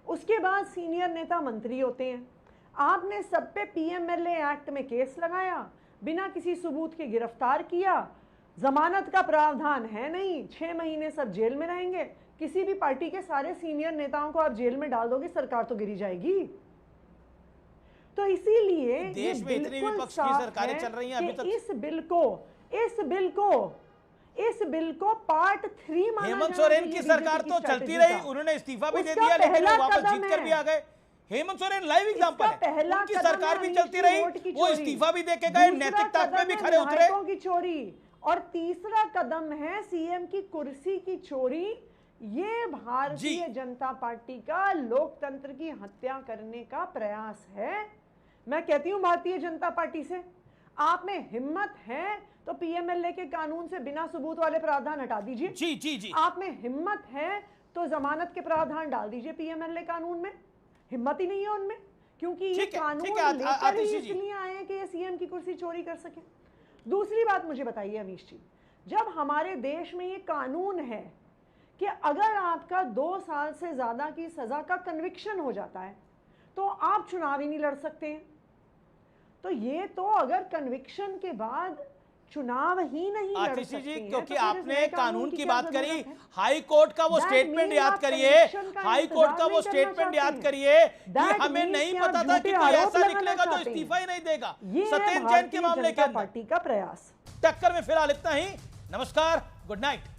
उसके बाद सीनियर नेता मंत्री होते हैं। आपने सब पे पीएमएलए एक्ट में केस लगाया, बिना किसी सबूत के गिरफ्तार किया, जमानत का प्रावधान है नहीं, 6 महीने सब जेल में रहेंगे। किसी भी पार्टी के सारे सीनियर नेताओं को आप जेल में डाल दोगे, सरकार तो गिरी जाएगी। तो इसीलिए देश में इतनी विपक्ष की सरकारें चल रही हैं अभी तक। इस बिल को पार्ट 3 माना हेमंत सोरेन की सरकार तो चलती रही, उन्होंने इस्तीफा भी दे दिया, लेकिन वो वापस जीत कर भी आ गए। हेमंत सोरेन लाइव एग्जांपल है, उनकी सरकार भी चलती रही, वो इस्तीफा भी देके गए, नैतिकता पे भी खरे उतरे। की चोरी, और तीसरा कदम है सीएम की कुर्सी की चोरी। ये भारतीय जनता पार्टी का लोकतंत्र की हत्या करने का प्रयास है। मैं कहती हूं भारतीय जनता पार्टी से, आप में हिम्मत है तो पीएमएलए के कानून से बिना सबूत वाले प्रावधान हटा दीजिए। जी जी जी। आप में हिम्मत है तो जमानत के प्रावधान डाल दीजिए पीएमएलए कानून में। हिम्मत ही नहीं है उनमें, क्योंकि ये कानून लेकर ही इसलिए आए हैं कि ये सीएम की कुर्सी चोरी कर सके। दूसरी बात मुझे बताइए अमीश जी, जब हमारे देश में ये कानून है कि अगर आपका 2 साल से ज्यादा की सजा का कन्विक्शन हो जाता है तो आप चुनाव ही नहीं लड़ सकते हैं, तो ये तो अगर कन्विक्शन के बाद चुनाव ही नहीं लड़ सकते जी, हैं, क्योंकि तो आपने कानून की बात करी, हाई कोर्ट का वो स्टेटमेंट याद करिए, हाई कोर्ट का वो स्टेटमेंट याद करिए कि हमें नहीं पता था कि कोई ऐसा निकलेगा जो इस्तीफा ही नहीं देगा सत्येंद्र जैन के मामले के अंदर। पार्टी का प्रयास। टक्कर में फिलहाल इतना ही। नमस्कार, गुड नाइट।